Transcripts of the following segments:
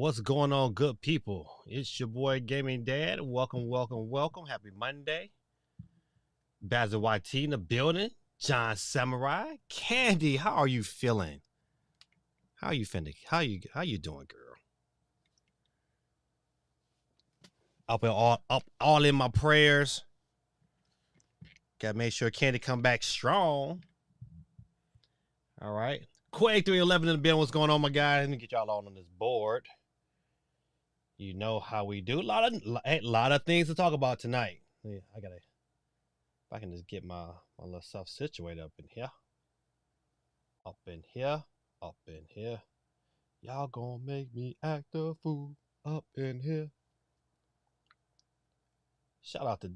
What's going on, good people? It's your boy Gaming Dad. Welcome, welcome, welcome. Happy Monday. Basil YT in the building. John Samurai. Candy, how are you feeling? How you feeling? How you doing, girl? Up in my prayers. Gotta make sure Candy come back strong. All right. Quake 311 in the building. What's going on, my guys? Let me get y'all on this board. You know how we do. A lot of things to talk about tonight. I gotta, if I can just get my little stuff situated up in here. Up in here. Up in here. Y'all gonna make me act a fool up in here. Shout out to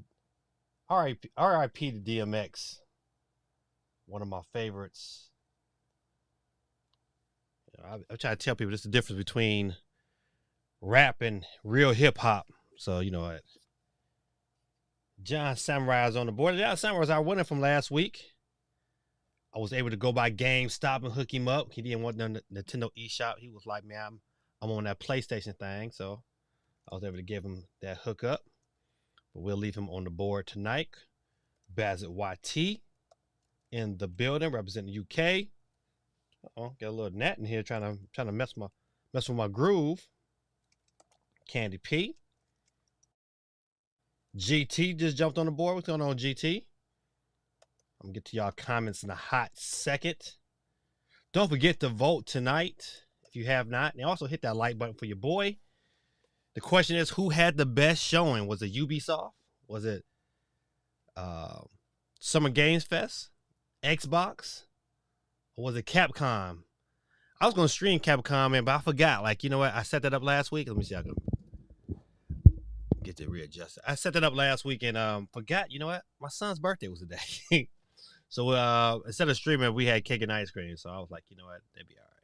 RIP to DMX. One of my favorites. I'm trying to tell people this is the difference between rap and real hip hop. So, you know what? John Samurai is on the board. John Samurai is our winner from last week. I was able to go by GameStop and hook him up. He didn't want the Nintendo eShop. He was like, man, I'm on that PlayStation thing. So I was able to give him that hookup. But we'll leave him on the board tonight. Basil YT in the building, representing the UK. Got a little gnat in here trying to mess with my groove. Candy P. GT just jumped on the board. What's going on, GT? I'm gonna get to y'all comments in a hot second. Don't forget to vote tonight if you have not. And also hit that like button for your boy. The question is, who had the best showing? Was it Ubisoft? Was it Summer Games Fest? Xbox? Or was it Capcom? I was gonna stream Capcom, man, but I forgot. Like, you know what? I set that up last week. Let me see. I can get it readjusted. I set that up last week and forgot. You know what? My son's birthday was today. So instead of streaming, we had cake and ice cream. So I was like, you know what? That'd be all right.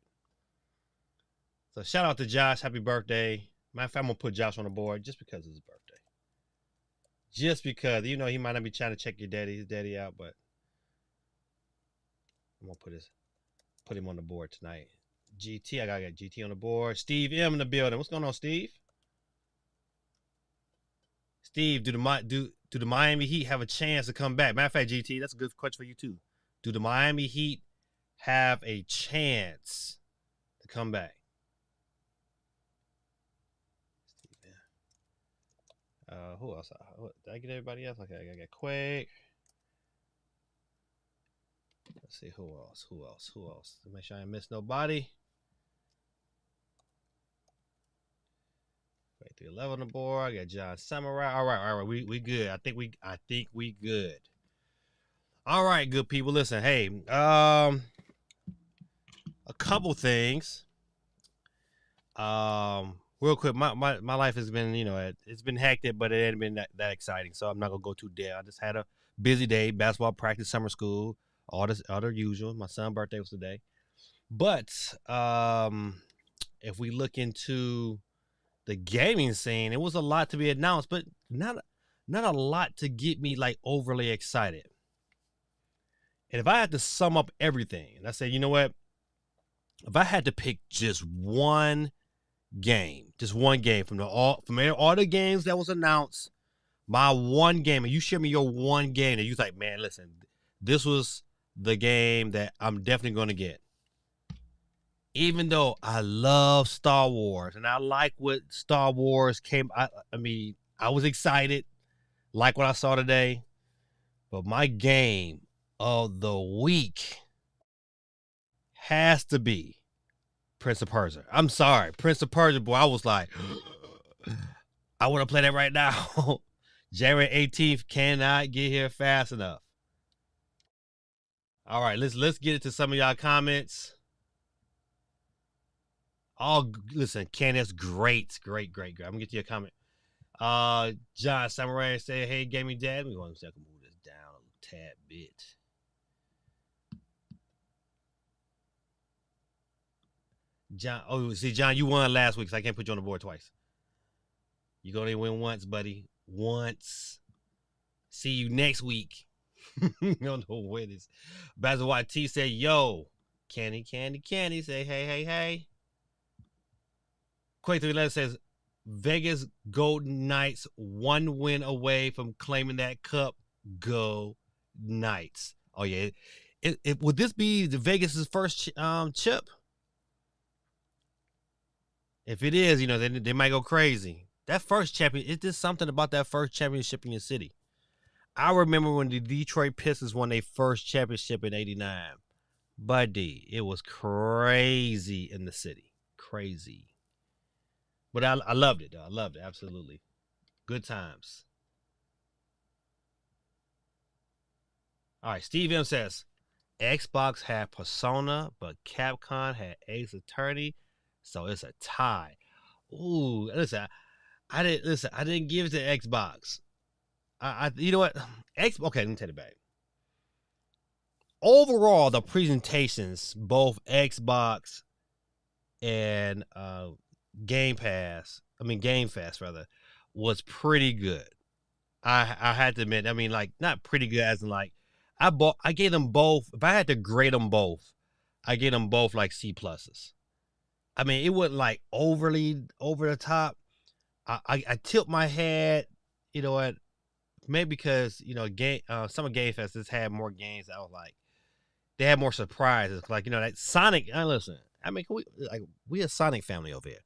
So shout out to Josh. Happy birthday. Matter of fact, I'm going to put Josh on the board just because it's his birthday. Just because. You know, he might not be trying to check his daddy out, but I'm going to put him on the board tonight. GT, I got to get GT on the board. Steve M in the building. What's going on, Steve? Steve, do the Miami Heat have a chance to come back? Matter of fact, GT, that's a good question for you too. Do the Miami Heat have a chance to come back? Who else? Did I get everybody else? Okay, I got Quake. Let's see who else. To make sure I didn't miss nobody. 311 on the board. I got John Samurai. All right. We good. I think we good. All right, good people. Listen, hey, a couple things. Real quick, my life has been, you know, it's been hectic, but it ain't been that exciting. So I'm not gonna go too deep. I just had a busy day, basketball practice, summer school, all this other usual. My son's birthday was today. But if we look into the gaming scene, it was a lot to be announced, but not a lot to get me like overly excited. And if I had to sum up everything, and I say, you know what? If I had to pick just one game from all the games that was announced, my one game, and you share me your one game that you like, man, listen, this was the game that I'm definitely going to get. Even though I love Star Wars and I like what Star Wars came, I was excited, like what I saw today. But my game of the week has to be Prince of Persia. I'm sorry, Prince of Persia, boy. I was like, I want to play that right now. January 18th cannot get here fast enough. All right, let's get into some of y'all comments. Listen, Ken, that's great. I'm gonna get you a comment. John Samurai say, hey, Gaming Dad. We're going to move this down a tad bit. John, you won last week, so I can't put you on the board twice. You're gonna win once, buddy. Once. See you next week. You don't know when it's. Basil YT said, yo, Candy, say, hey. Quake 311 says Vegas Golden Knights 1 win away from claiming that cup. Go Knights. Oh yeah. Would this be the Vegas's first chip? If it is, they might go crazy. That first champion, it's just something about that first championship in your city. I remember when the Detroit Pistons won their first championship in '89. Buddy, it was crazy in the city. Crazy. But I loved it, though. I loved it, absolutely. Good times. All right, Steve M says, Xbox had Persona, but Capcom had Ace Attorney, so it's a tie. Ooh, listen, I didn't give it to Xbox. You know what? Okay, let me take it back. Overall, the presentations, both Xbox and Game Fest rather, was pretty good. I had to admit, like not pretty good as in like I gave them both. If I had to grade them both, I gave them both like C pluses. I mean, it wasn't like overly over the top. I tilt my head, you know what? Maybe because some of Game Fest just had more games that I was like they had more surprises. Like that Sonic. Listen, we a Sonic family over here,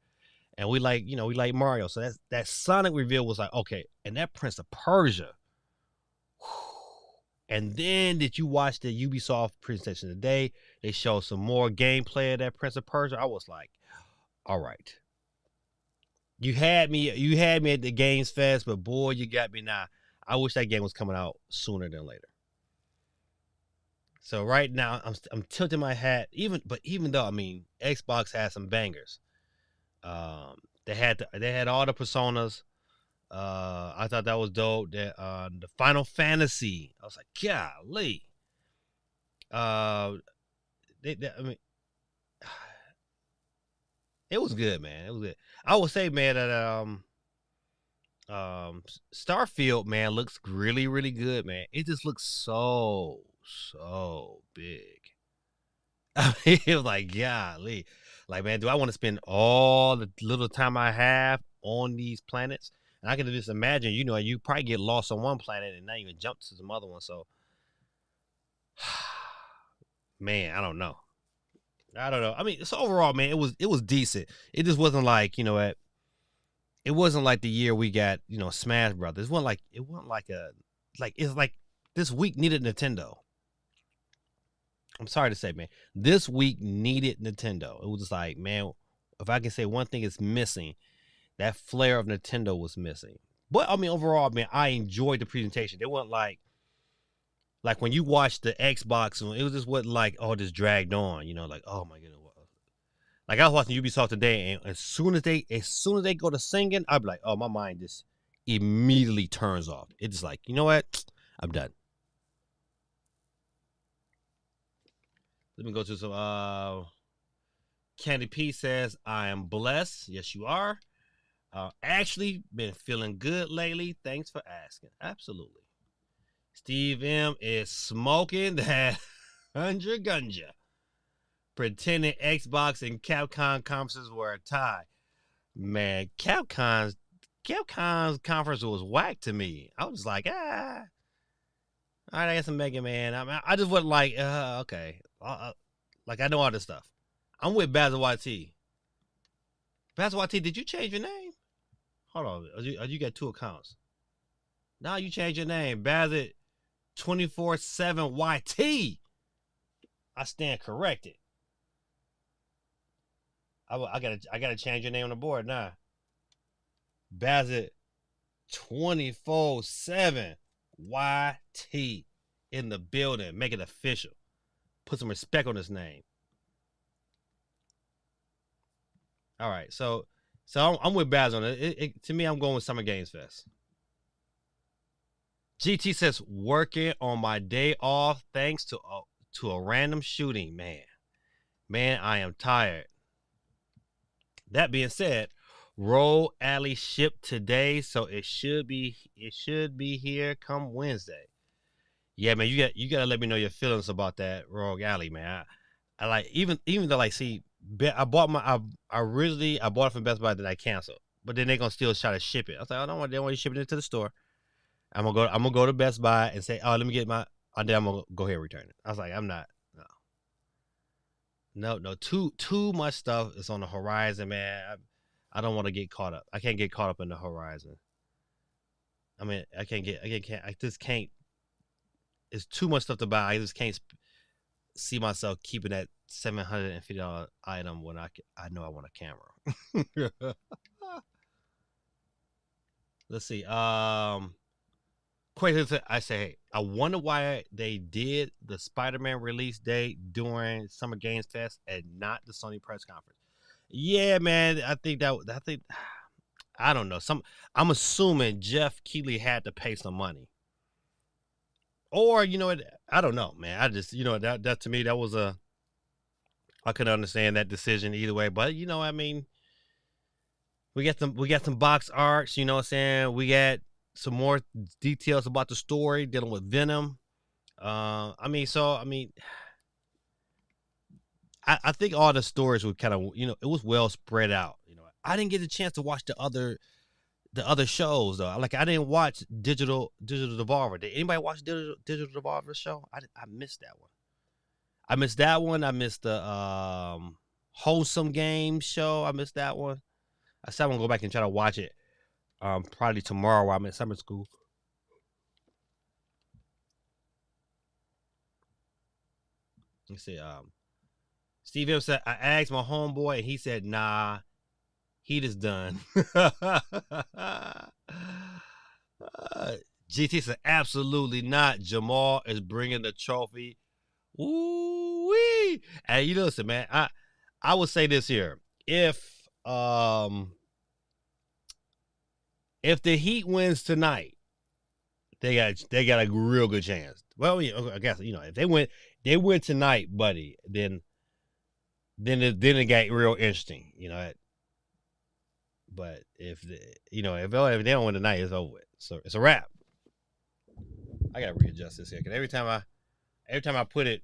and we like Mario. So that Sonic reveal was like okay, and that Prince of Persia. And then did you watch the Ubisoft presentation today? They showed some more gameplay of that Prince of Persia. I was like, all right. You had me at the Games Fest, but boy, you got me now. I wish that game was coming out sooner than later. So right now, I'm tilting my hat. Even though Xbox has some bangers. They had all the personas. I thought that was dope. That the Final Fantasy. I was like, golly. It was good, man. It was good. I would say, man, that Starfield, man, looks really, really good, man. It just looks so big. It was like, golly. Like, man, do I want to spend all the little time I have on these planets? And I can just imagine, you probably get lost on one planet and not even jump to some other one. So, man, I don't know. I mean, so overall, man, it was decent. It just wasn't like it wasn't like the year we got Smash Brothers. It wasn't like it's like this week needed Nintendo. I'm sorry to say, man, this week needed Nintendo. It was just like, man, if I can say one thing is missing, that flair of Nintendo was missing. But I mean, overall, man, I enjoyed the presentation. They weren't like when you watch the Xbox, it was just what like this dragged on. Like oh my goodness. Like I was watching Ubisoft today, and as soon as they go to singing, I'd be like, oh, my mind just immediately turns off. It's just like, you know what? I'm done. Let me go to some. Candy P says, I am blessed. Yes, you are. Actually, been feeling good lately. Thanks for asking. Absolutely. Steve M is smoking that 100 gunja. Pretending Xbox and Capcom conferences were a tie. Man, Capcom's conference was whack to me. I was like, all right, I got some Mega Man. I just wasn't like, okay. Like, I know all this stuff. I'm with Basil YT. Basil YT, did you change your name? Hold on. You got two accounts. Now you change your name. Basil 24/7 YT. I stand corrected. I gotta change your name on the board now. Basil 24/7 YT in the building. Make it official. Put some respect on his name. All right, so I'm with Baz on it. To me, I'm going with Summer Games Fest. GT says working on my day off thanks to a random shooting. Man, I am tired. That being said, Roll Alley shipped today, so it should be here come Wednesday. Yeah, man, you got to let me know your feelings about that Rogue Alley, man. I like even though like see I bought my I originally I bought it from Best Buy, then I canceled. But then they're gonna still try to ship it. I was like, I don't want they don't want you shipping it to the store. I'm gonna go to Best Buy and say, oh, let me get my and then I'm gonna go ahead and return it. I was like, I'm not no too much stuff is on the horizon, man. I don't want to get caught up. I can't get caught up in the horizon. I mean, I just can't. It's too much stuff to buy. I just can't see myself keeping that $750 item when I know I want a camera. Let's see. Question I say, hey, I wonder why they did the Spider-Man release date during Summer Games Fest and not the Sony press conference. Yeah, man. I think I don't know. I'm assuming Jeff Keighley had to pay some money. Or, you know what, I don't know, man. I just, that to me that was a I could understand that decision either way. But I mean, we got some box arts, you know what I'm saying? We got some more details about the story dealing with Venom. I mean, I think all the stories were kind of, it was well spread out. I didn't get a chance to watch the other shows though. Like I didn't watch Digital Devolver. Did anybody watch Digital Devolver show? I missed that one. I missed that one. I missed the Wholesome Game show. I missed that one. I said I'm gonna go back and try to watch it. Probably tomorrow while I'm in summer school. Let's see. Steve M said I asked my homeboy and he said nah, he just done. GT said absolutely not. Jamal is bringing the trophy. Ooh wee! Hey, you listen, man. I would say this here: if the Heat wins tonight, they got a real good chance. Well, I guess if they win tonight, buddy, then it got real interesting. But if if they don't win tonight, it's over with. So it's a wrap. I gotta readjust this here because every time I put it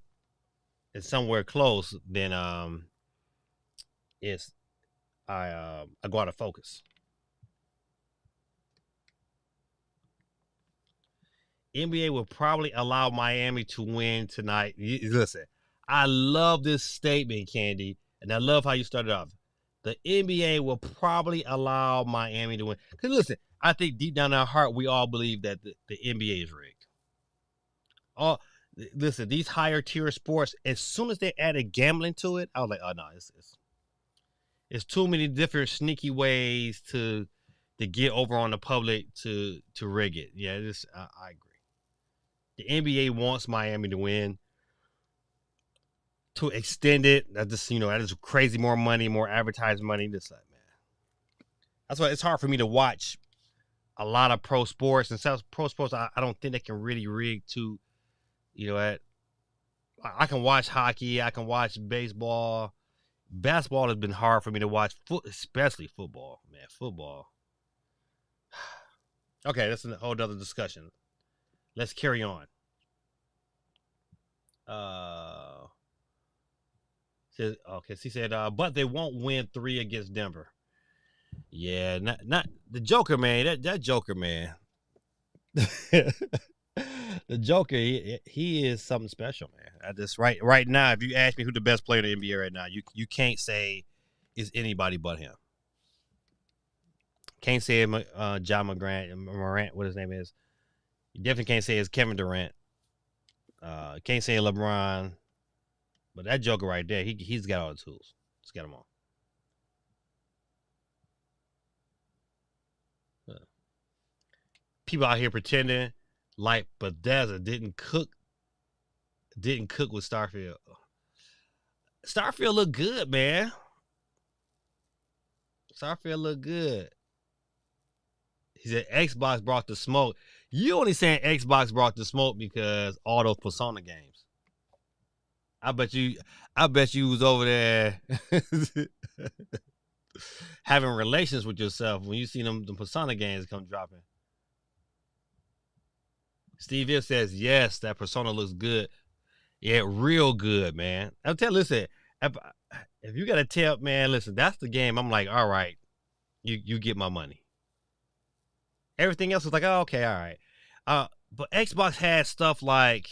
in somewhere close, then it's I go out of focus. NBA will probably allow Miami to win tonight. Listen, I love this statement, Candy, and I love how you started off. The NBA will probably allow Miami to win. Because listen, I think deep down in our heart, we all believe that the NBA is rigged. All listen, these higher tier sports, as soon as they added gambling to it, I was like, oh no, it's too many different sneaky ways to get over on the public to rig it. Yeah, I agree. The NBA wants Miami to win to extend it. That is crazy more money, more advertising money. This man. That's why it's hard for me to watch a lot of pro sports and pro sports. I don't think they can really rig to, I can watch hockey, I can watch baseball. Basketball has been hard for me to watch, especially football. Man, football. Okay, that's a whole other discussion. Let's carry on. He said, but they won't win 3 against Denver. Yeah, not the Joker, man. That Joker, man. The Joker, he is something special, man. I just right now, if you ask me who the best player in the NBA right now, you can't say it's anybody but him. Can't say John Morant, what his name is. You definitely can't say it's Kevin Durant. Can't say LeBron. But that Joker right there, he's got all the tools. He's got them all. People out here pretending like Bethesda didn't cook with Starfield. Starfield look good, man. Starfield look good. He said Xbox brought the smoke. You only saying Xbox brought the smoke because all those Persona games. I bet you was over there having relations with yourself when you seen them Persona games come dropping. Steve Hill says, yes, that Persona looks good. Yeah, real good, man. I'm telling you, listen, If you got a tip, man, listen, that's the game. I'm like, all right, you get my money. Everything else was like, oh, okay, all right. But Xbox had stuff like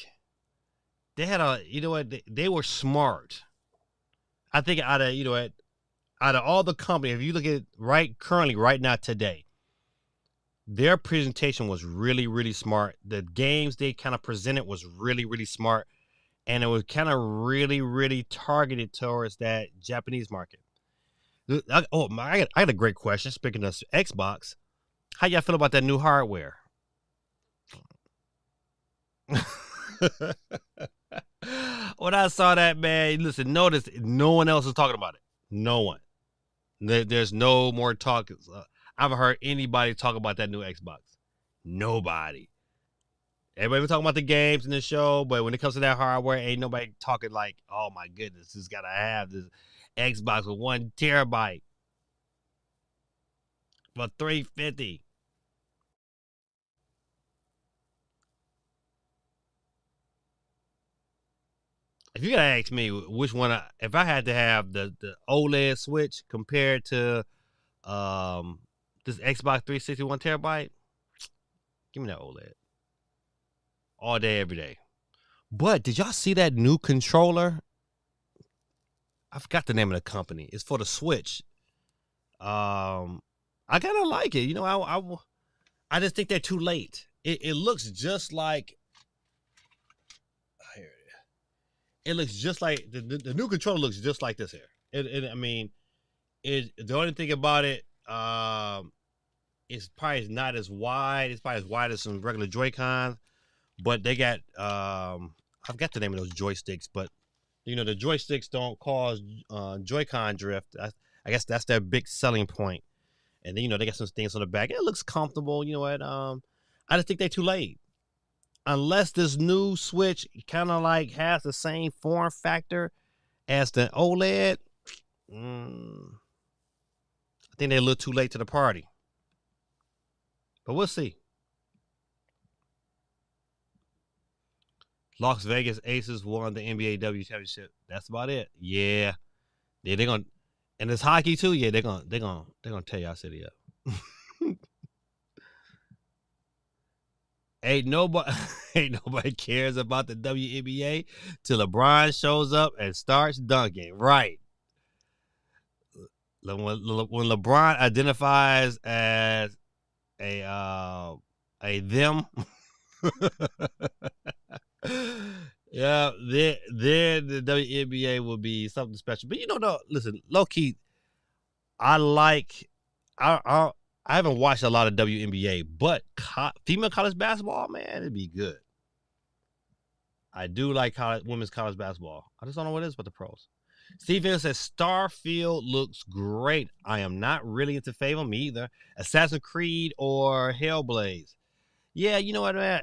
they had a, you know what, they were smart. I think out of, you know what, out of all the companies, if you look at currently right now today, their presentation was really, really smart. The games they kind of presented was really, really smart. And it was kind of really, really targeted towards that Japanese market. I got a great question. Speaking of Xbox, how y'all feel about that new hardware? When I saw that, man, listen, notice no one else is talking about it. No one. There's no more talk. I haven't heard anybody talk about that new Xbox. Nobody. Everybody was talking about the games in the show, but when it comes to that hardware, ain't nobody talking like, oh my goodness, this gotta have this Xbox with 1 terabyte for $350. If you gotta ask me which one, if I had to have the OLED Switch compared to um this Xbox 360 1 terabyte, give me that OLED all day, every day. But did y'all see that new controller? I forgot the name of the company. It's for the Switch. I kind of like it. You know, I just think they're too late. It looks just like here it looks just like the new controller looks just like this here. I mean, the only thing about it, it's probably not as wide. It's probably as wide as some regular Joy-Cons, but they got I forgot the name of those joysticks, but you know the joysticks don't cause Joy-Con drift. I guess that's their big selling point. And then you know they got some things on the back. It looks comfortable. You know what? I just think they're too late. Unless this new Switch kind of like has the same form factor as the OLED, I think they're a little too late to the party. But we'll see. Las Vegas Aces won the NBA W championship. That's about it. Yeah, they're gonna, and it's hockey too. Yeah, they're gonna tear y'all city up. ain't nobody ain't nobody cares about the WNBA till LeBron shows up and starts dunking. Right. When LeBron identifies as a them, yeah, then the WNBA will be something special. But you know, no, listen, low key, I like I haven't watched a lot of WNBA, but female college basketball, man, it'd be good. I do like women's college basketball. I just don't know what it is with the pros. Steven says Starfield looks great. I am not really into Fable, me either. Assassin's Creed or Hellblaze. Yeah, you know what, man?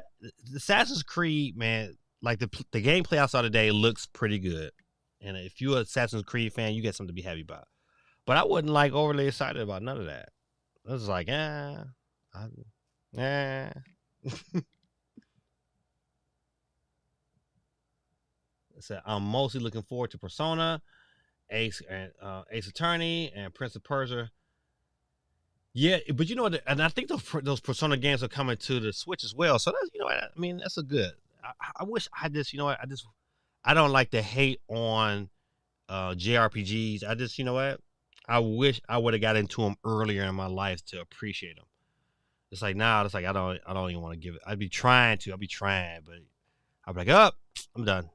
Assassin's Creed, man, like the gameplay I saw today looks pretty good. And if you're an Assassin's Creed fan, you get something to be happy about. But I wasn't like overly excited about none of that. I was like, eh. So I'm mostly looking forward to Persona, Ace Attorney, and Prince of Persia. Yeah, but you know what? And I think those Persona games are coming to the Switch as well. So that's, you know, I mean, that's a good. I wish I just, you know what? I don't like to hate on JRPGs. I just, you know what? I wish I would have got into them earlier in my life to appreciate them. It's like now, it's like I don't even want to give it. I'd be trying, but I'd be like, oh, I'm done.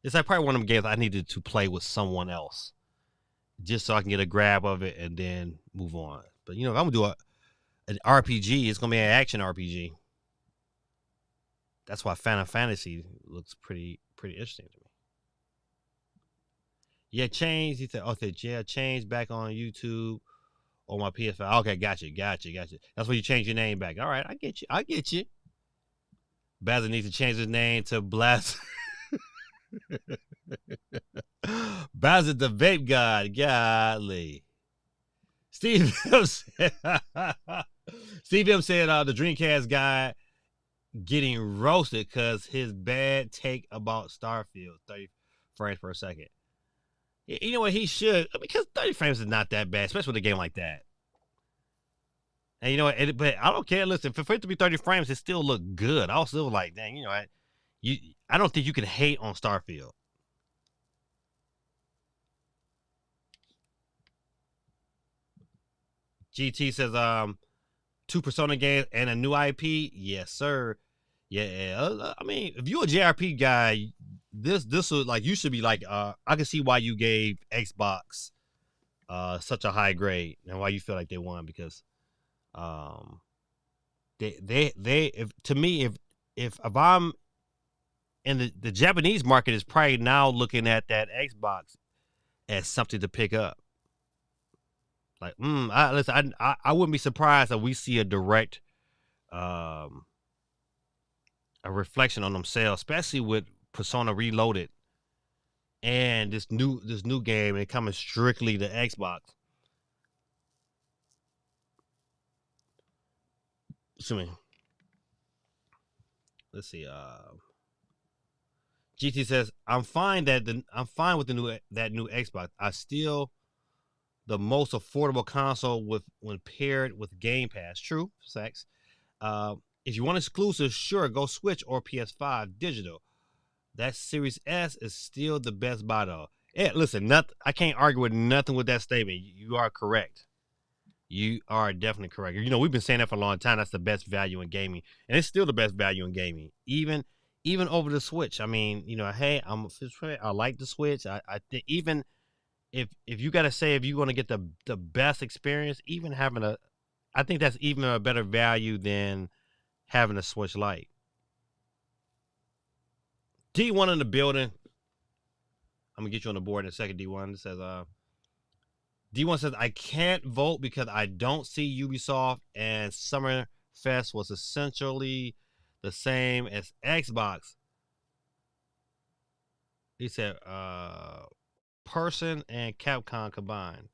It's like probably one of them games I needed to play with someone else, just so I can get a grab of it and then move on. But you know, if I'm gonna do an RPG, it's gonna be an action RPG. That's why Final Fantasy looks pretty interesting to me. Yeah, change. He said, okay, yeah, change back on YouTube or my PS5. Okay, gotcha. That's where you change your name back. All right, I get you. Bazza needs to change his name to Blast. Bazza the Vape God. Golly. Steve M said, the Dreamcast guy getting roasted because his bad take about Starfield, 30 frames per second. You know what? He should, because 30 frames is not that bad, especially with a game like that. And you know what? But I don't care. Listen, for it to be 30 frames, it still look good. I was still like, dang, you know, I don't think you can hate on Starfield. GT says, two Persona games and a new IP. Yes, sir. Yeah, I mean, if you're a JRP guy, this would like you should be like, I can see why you gave Xbox such a high grade and why you feel like they won because um they if to me if I'm and the Japanese market is probably now looking at that Xbox as something to pick up. Like, listen, I wouldn't be surprised if we see um, a reflection on them sales, especially with Persona Reloaded and this new game and coming strictly to Xbox. Assuming, let's see. GT says, I'm fine with the new Xbox. I still the most affordable console with when paired with Game Pass. True, sex. If you want exclusive, sure, go Switch or PS5 digital. That Series S is still the best buy though. Yeah, listen, I can't argue with nothing with that statement. You are correct. You are definitely correct. You know, we've been saying that for a long time. That's the best value in gaming, and it's still the best value in gaming, even over the Switch. I mean, you know, hey, I like the Switch. I think even if you got to say if you're going to get the best experience, even having I think that's even a better value than having a Switch Lite. D1 in the building. I'm gonna get you on the board in a second. D1 says, D1 says I can't vote because I don't see Ubisoft and Summer Fest was essentially the same as Xbox. He said, Person and Capcom combined.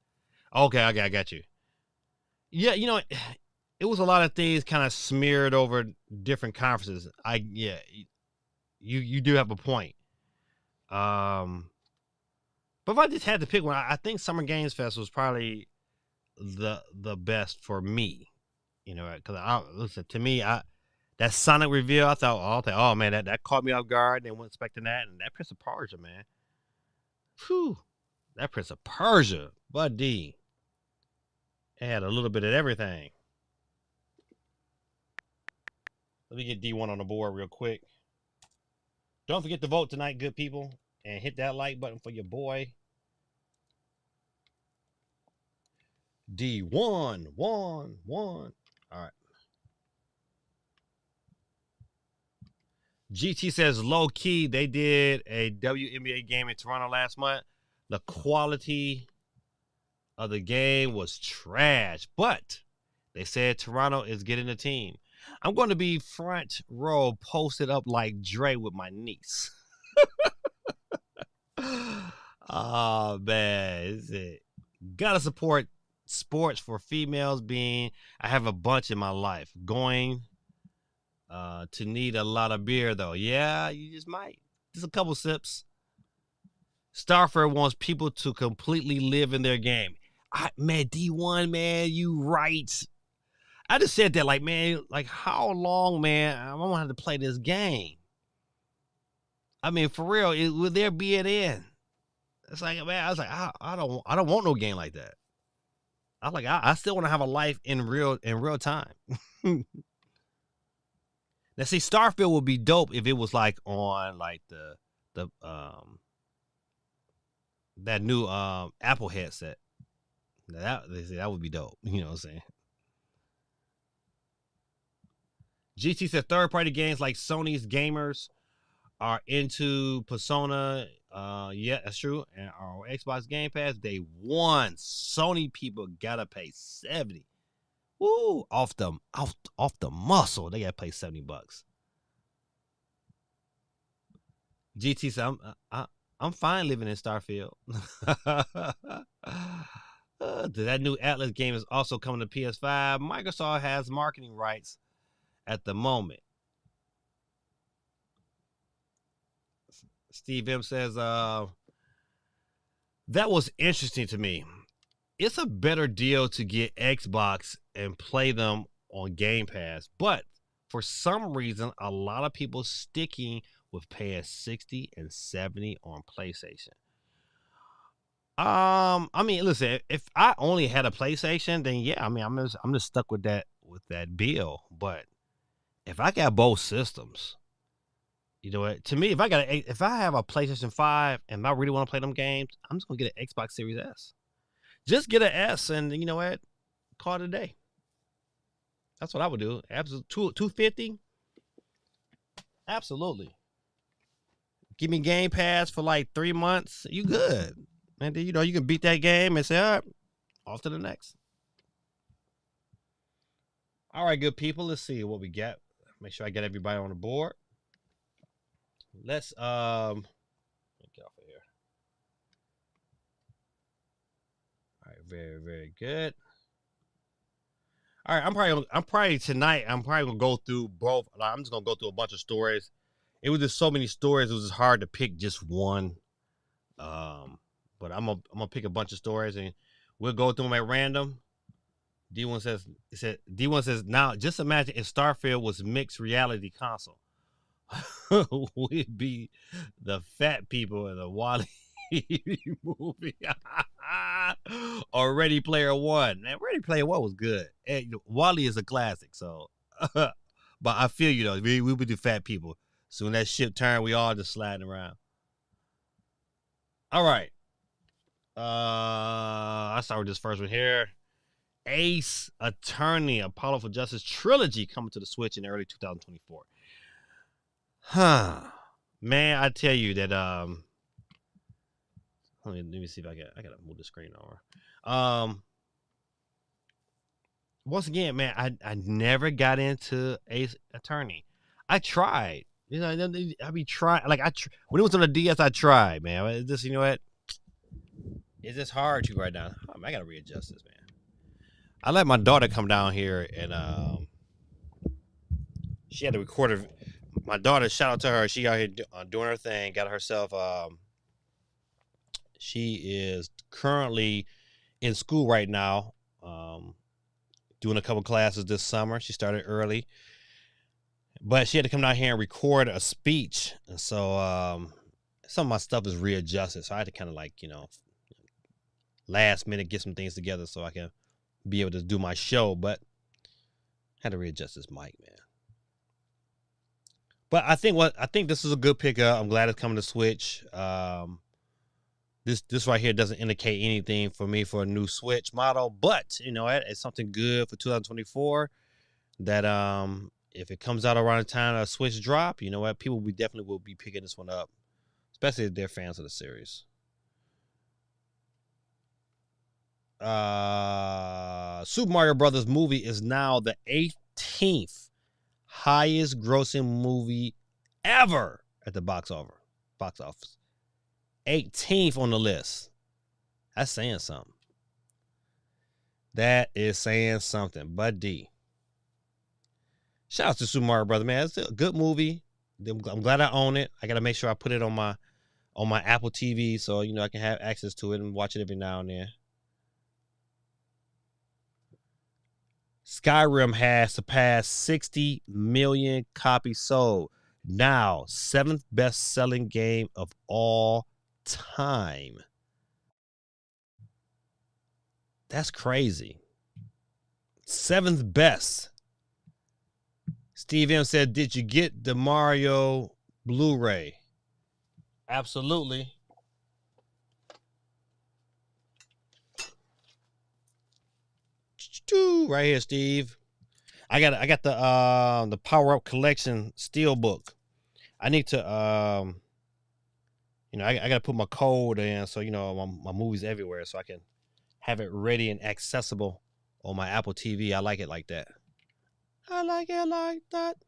Okay, I got you. Yeah, you know, it was a lot of things kind of smeared over different conferences. Yeah, you do have a point. But if I just had to pick one, I think Summer Games Fest was probably the best for me. You know, because I listen to me, that Sonic reveal, oh man, that caught me off guard. They weren't expecting that, and that Prince of Persia, man, whew, that Prince of Persia, buddy, it had a little bit of everything. Let me get D1 on the board real quick. Don't forget to vote tonight, good people, and hit that like button for your boy D1, one. All right. GT says low key, they did a WNBA game in Toronto last month. The quality of the game was trash, but they said Toronto is getting a team. I'm going to be front row posted up like Dre with my niece. Oh man, is it? Gotta support sports for females being I have a bunch in my life. Going to need a lot of beer though. Yeah, you just might. Just a couple sips. Starford wants people to completely live in their game. Man, D1, man, you right. I just said that, like, man, like, how long, man, I'm gonna have to play this game. I mean, for real, will there be an end? It's like, man, I was like, I don't want no game like that. I still want to have a life in real time. Now, see, Starfield would be dope if it was like on like the that new Apple headset. That would be dope. You know what I'm saying? GT said third party games like Sony's gamers are into Persona. Yeah, that's true. And our Xbox Game Pass, they won. Sony people gotta pay 70. Woo, off the muscle. They gotta pay $70. GT said, I'm fine living in Starfield. That new Atlas game is also coming to PS5. Microsoft has marketing rights at the moment. Steve M says, That was interesting to me. It's a better deal to get Xbox and play them on Game Pass, but for some reason, a lot of people sticking with paying 60 and 70 on PlayStation. I mean, listen, if I only had a PlayStation, then yeah, I mean, I'm just stuck with that bill. But if I got both systems, you know what? To me, if I have a PlayStation 5 and I really want to play them games, I'm just gonna get an Xbox Series S. Just get an S, and you know what? Call it a day. That's what I would do. Absolutely, 250. Absolutely. Give me Game Pass for like 3 months. You good? And then you can beat that game and say, all right, off to the next. All right, good people. Let's see what we get. Make sure I get everybody on the board. Let's get off of here. All right, very, very good. All right, I'm probably tonight. I'm probably gonna go through both. I'm just gonna go through a bunch of stories. It was just so many stories. It was just hard to pick just one. But I'm gonna pick a bunch of stories and we'll go through them at random. D1 says now just imagine if Starfield was mixed reality console. We'd be the fat people in the Wally movie. Or Ready Player One. Man, Ready Player One was good. And Wally is a classic, so but I feel you though. We would be fat people. So when that ship turned, we all just sliding around. All right. I start with this first one here. Ace Attorney, Apollo for Justice trilogy coming to the Switch in early 2024. Huh. Man, I tell you that let me see if I gotta move the screen over. Once again, man, I never got into Ace Attorney. I tried. You know, I be trying like when it was on the DS, I tried, man. It's just, you know what? It's just hard to right now. Oh, man, I gotta readjust this, man. I let my daughter come down here and she had to record her. My daughter, shout out to her. She out here doing her thing. Got herself. She is currently in school right now, doing a couple classes this summer. She started early, but she had to come down here and record a speech, and so some of my stuff is readjusted. So I had to kind of like last minute get some things together so I can be able to do my show, but I had to readjust this mic, man. But I think this is a good pickup. I'm glad it's coming to Switch. This right here doesn't indicate anything for me for a new Switch model, but it's something good for 2024. That if it comes out around the time of a Switch drop, you know what, people definitely will be picking this one up, especially if they're fans of the series. Super Mario Brothers movie is now the 18th highest grossing movie ever at the box office. 18th on the list. That's saying something. That is saying something. Bud D. Shout out to Super Mario Brothers, man. It's a good movie. I'm glad I own it. I gotta make sure I put it on my Apple TV so I can have access to it and watch it every now and then. Skyrim has surpassed 60 million copies sold. Now, 7th best-selling game of all time. That's crazy. 7th best. Steve M said, did you get the Mario Blu-ray? Absolutely. Right here, Steve. I got the Power Up Collection Steelbook. I need to I gotta put my code in so my movies everywhere so I can have it ready and accessible on my Apple TV. I like it like that. I like it like that.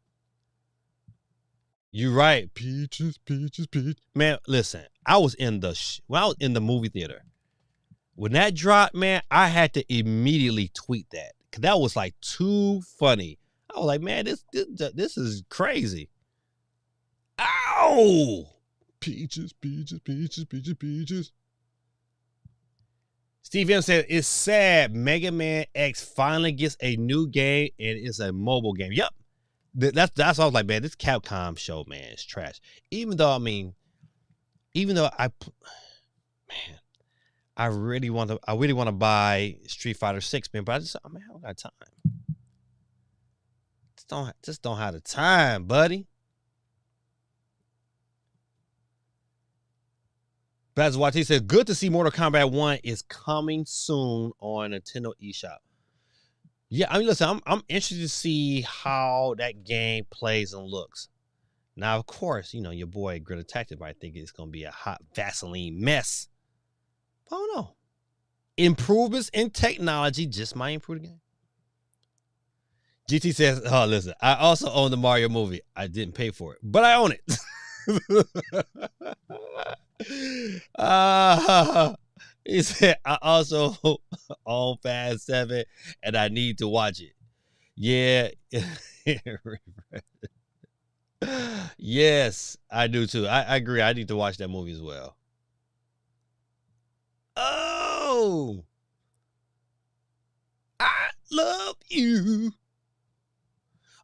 You're right. Peaches. Man, listen, I was in the movie theater. When that dropped, man, I had to immediately tweet that. Cause that was like too funny. I was like, man, this is crazy. Ow! Peaches. Steve M said, it's sad Mega Man X finally gets a new game and it's a mobile game. Yep. That's all I was like, man, this Capcom show, man, is trash. Even though man, I really want to buy Street Fighter 6, man, but I don't got time. Just don't have the time, buddy. Baz Wati said, good to see Mortal Kombat 1 is coming soon on Nintendo eShop. Yeah, I mean, listen, I'm interested to see how that game plays and looks. Now, of course, your boy Greta Tactic might think it's going to be a hot Vaseline mess. I don't know. Improvements in technology just might improve the game. GT says, oh, listen, I also own the Mario movie. I didn't pay for it, but I own it. He said, I also own Fast 7 and I need to watch it. Yeah. Yes, I do too. I agree. I need to watch that movie as well. Oh, I love you.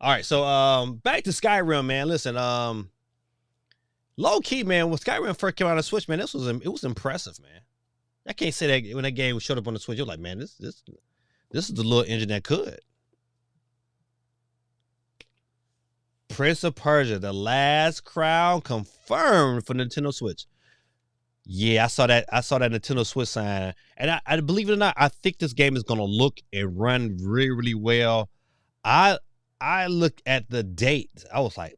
All right, so back to Skyrim, man. Listen, low key, man, when Skyrim first came out on the Switch, man, it was impressive, man. I can't say that when that game showed up on the Switch, you're like, man, this is the little engine that could. Prince of Persia: The Last Crown confirmed for Nintendo Switch. Yeah, I saw that Nintendo Switch sign, and I believe it or not, I think this game is gonna look and run really, really well. I looked at the date. I was like,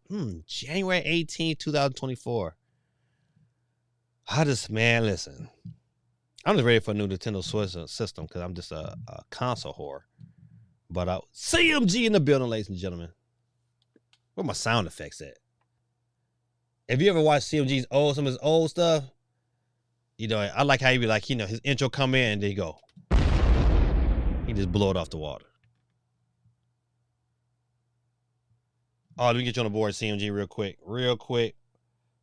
January 18th, 2024. Man, listen. I'm just ready for a new Nintendo Switch system because I'm just a console whore. But CMG in the building, ladies and gentlemen. Where my sound effects at? Have you ever watched CMG's some of his old stuff? I like how he be like, his intro come in and they go. He just blow it off the water. Oh, let me get you on the board, CMG, real quick.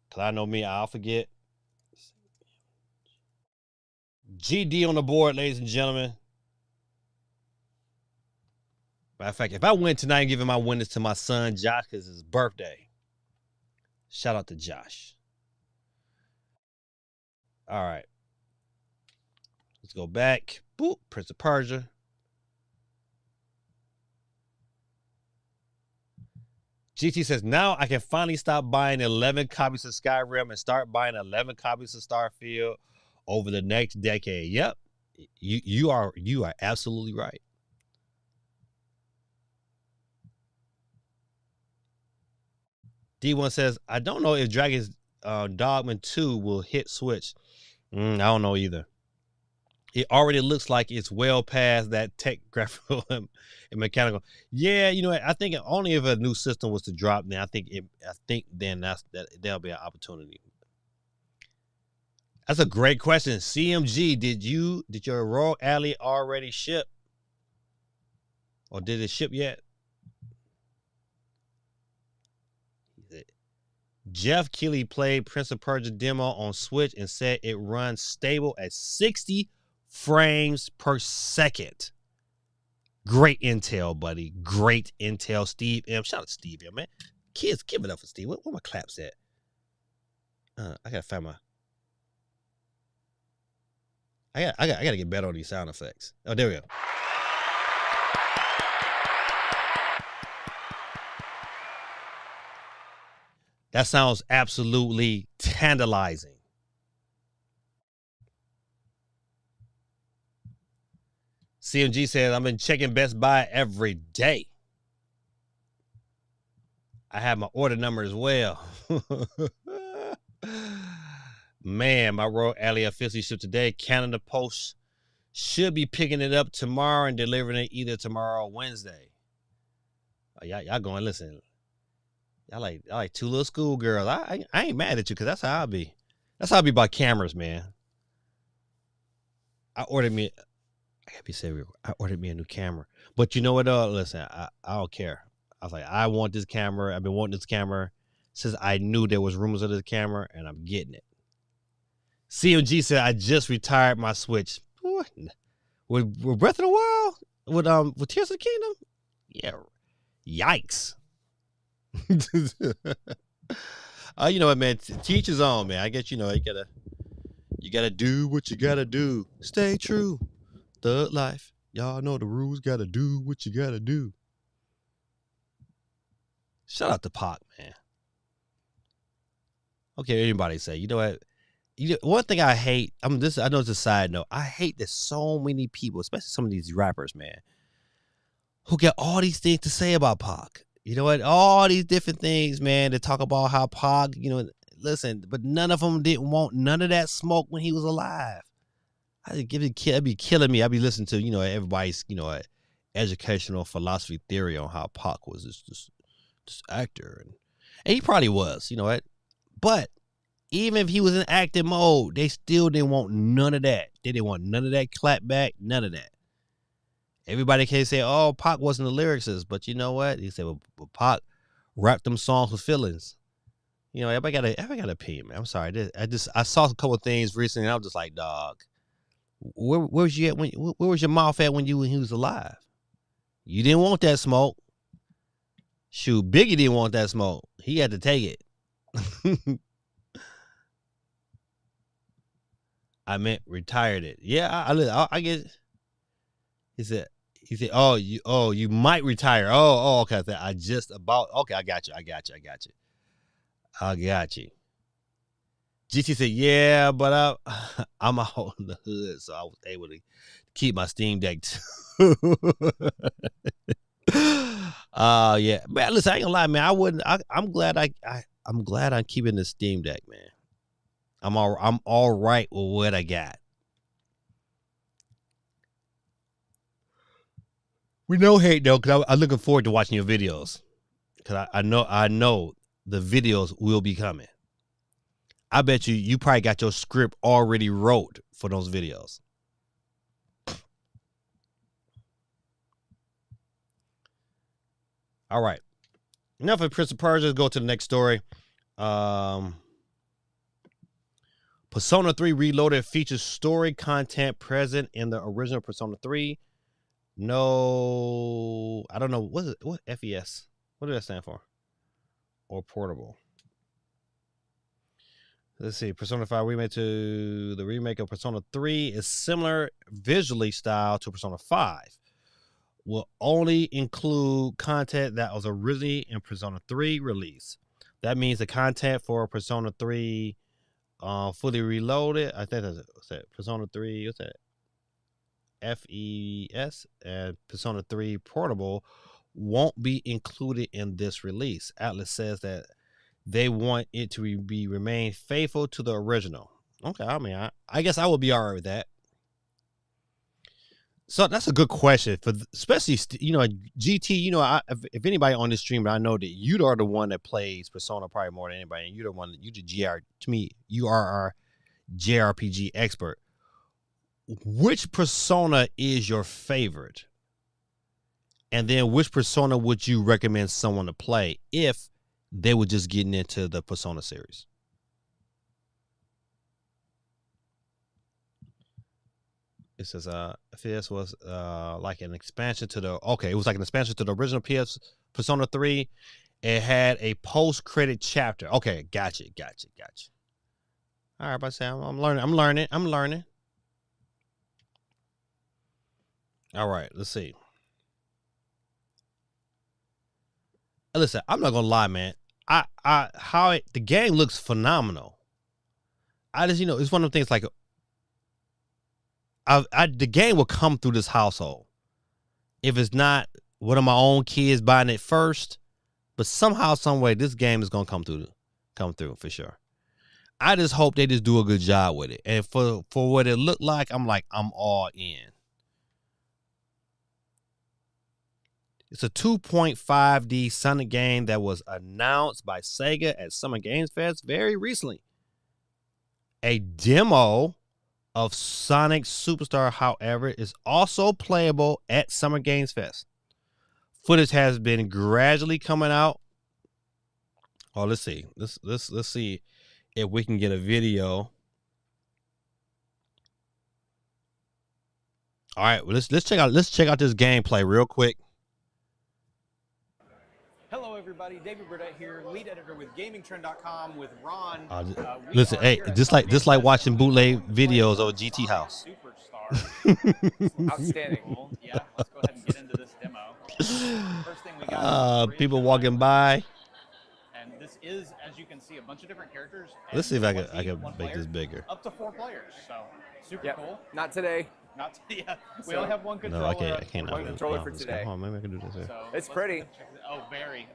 Because I know me, I'll forget. GD on the board, ladies and gentlemen. Matter of fact, if I win tonight, I'm giving my winners to my son, Josh, because it's his birthday. Shout out to Josh. All right. Let's go back. Boop, Prince of Persia. GT says, now I can finally stop buying 11 copies of Skyrim and start buying 11 copies of Starfield over the next decade. Yep. You are absolutely right. D1 says, I don't know if Dragon's Dogma 2 will hit Switch. I don't know either. It already looks like it's well past that tech graphical and mechanical. Yeah, I think only if a new system was to drop, then I think then there'll be an opportunity. That's a great question. CMG, did your Rogue Alley already ship? Or did it ship yet? Jeff Keighley played Prince of Persia demo on Switch and said it runs stable at 60 frames per second. Great intel, buddy. Great intel, Steve M. Shout out to Steve M, man. Kids, give it up for Steve. Where my claps at? I gotta find my. I gotta get better on these sound effects. Oh, there we go. That sounds absolutely tantalizing. CMG says, I've been checking Best Buy every day. I have my order number as well. Man, my Royal Alley officially shipped today. Canada Post should be picking it up tomorrow and delivering it either tomorrow or Wednesday. Oh, y'all going, listen. I like two little schoolgirls. I ain't mad at you because that's how I be. That's how I be about cameras, man. I ordered me a new camera. But you know what, listen, I don't care. I was like, I want this camera. I've been wanting this camera since I knew there was rumors of this camera, and I'm getting it. CMG said, I just retired my Switch. with Breath of the Wild, with Tears of the Kingdom, yeah, yikes. You know what, man? Teach his own, man. I guess you gotta do what you gotta do. Stay true, thug life. Y'all know the rules. Gotta do what you gotta do. Shout out to Pac, man. Okay, anybody say, you know what? One thing I hate, I know it's a side note. I hate that so many people, especially some of these rappers, man, who got all these things to say about Pac. You know what? All these different things, man, to talk about how Pac, listen, but none of them didn't want none of that smoke when he was alive. It'd be killing me. I'd be listening to, everybody's, educational philosophy theory on how Pac was this actor. And he probably was, you know what? But even if he was in acting mode, they still didn't want none of that. They didn't want none of that clap back, none of that. Everybody can say, oh, Pac wasn't the lyricist, but you know what? He said, well, Pac rapped them songs with feelings. Everybody got an opinion, man. I'm sorry. I saw a couple of things recently, and I was just like, dog, where was you at where was your mouth at when he was alive? You didn't want that smoke. Shoot, Biggie didn't want that smoke. He had to take it. I meant retired it. Yeah, I guess. He said, oh, you might retire. Oh, okay. Okay, I got you. GT said, yeah, but I'm out in the hood, so I was able to keep my Steam Deck too. Yeah. Man, listen, I ain't gonna lie, man. I'm glad I'm keeping the Steam Deck, man. I'm all right with what I got. We no hate though, because I'm looking forward to watching your videos. Because I know the videos will be coming. I bet you probably got your script already wrote for those videos. All right. Enough of Prince of Persia. Let's go to the next story. Persona 3 Reloaded features story content present in the original Persona 3. No, I don't know. What FES? What did that stand for? Or portable? Let's see. Persona 5 remake to the remake of Persona 3 is similar visually style to Persona 5. Will only include content that was originally in Persona 3 release. That means the content for Persona 3 fully reloaded. I think that's that. Persona 3, what's that? FES and Persona 3 Portable won't be included in this release. Atlas says that they want it to remain faithful to the original. Okay, I mean, I guess I would be all right with that. So that's a good question for especially GT. If anybody on this stream, I know that you are the one that plays Persona probably more than anybody, and you're the one that you the GR to me. You are our JRPG expert. Which Persona is your favorite? And then which Persona would you recommend someone to play if they were just getting into the Persona series? It says this was like an expansion to it was like an expansion to the original PS Persona 3. It had a post-credit chapter. Okay, gotcha. All right, but Sam, I'm learning. All right, let's see. Listen, I'm not gonna lie, man. The game looks phenomenal. I just, it's one of the things like the game will come through this household. If it's not one of my own kids buying it first, but somehow, some way, this game is gonna come through for sure. I just hope they just do a good job with it. And for what it looked like, I'm all in. It's a 2.5D Sonic game that was announced by Sega at Summer Games Fest very recently. A demo of Sonic Superstar, however, is also playable at Summer Games Fest. Footage has been gradually coming out. Oh, let's see. Let's see if we can get a video. All right, well, let's check out this gameplay real quick. Hello, everybody. David Burdett here, lead editor with GamingTrend.com with Ron. Listen, hey, just like watching bootleg videos of GT House. Superstar. Outstanding. Yeah, let's go ahead and get into this demo. First thing we got is people walking by. And this is, as you can see, a bunch of different characters. Let's see if I can make this bigger. Up to 4 players, so super cool. Not today. We only have one controller. No, I can't. One controller for today. Hold on, maybe I can do this here. So it's pretty. Oh, very.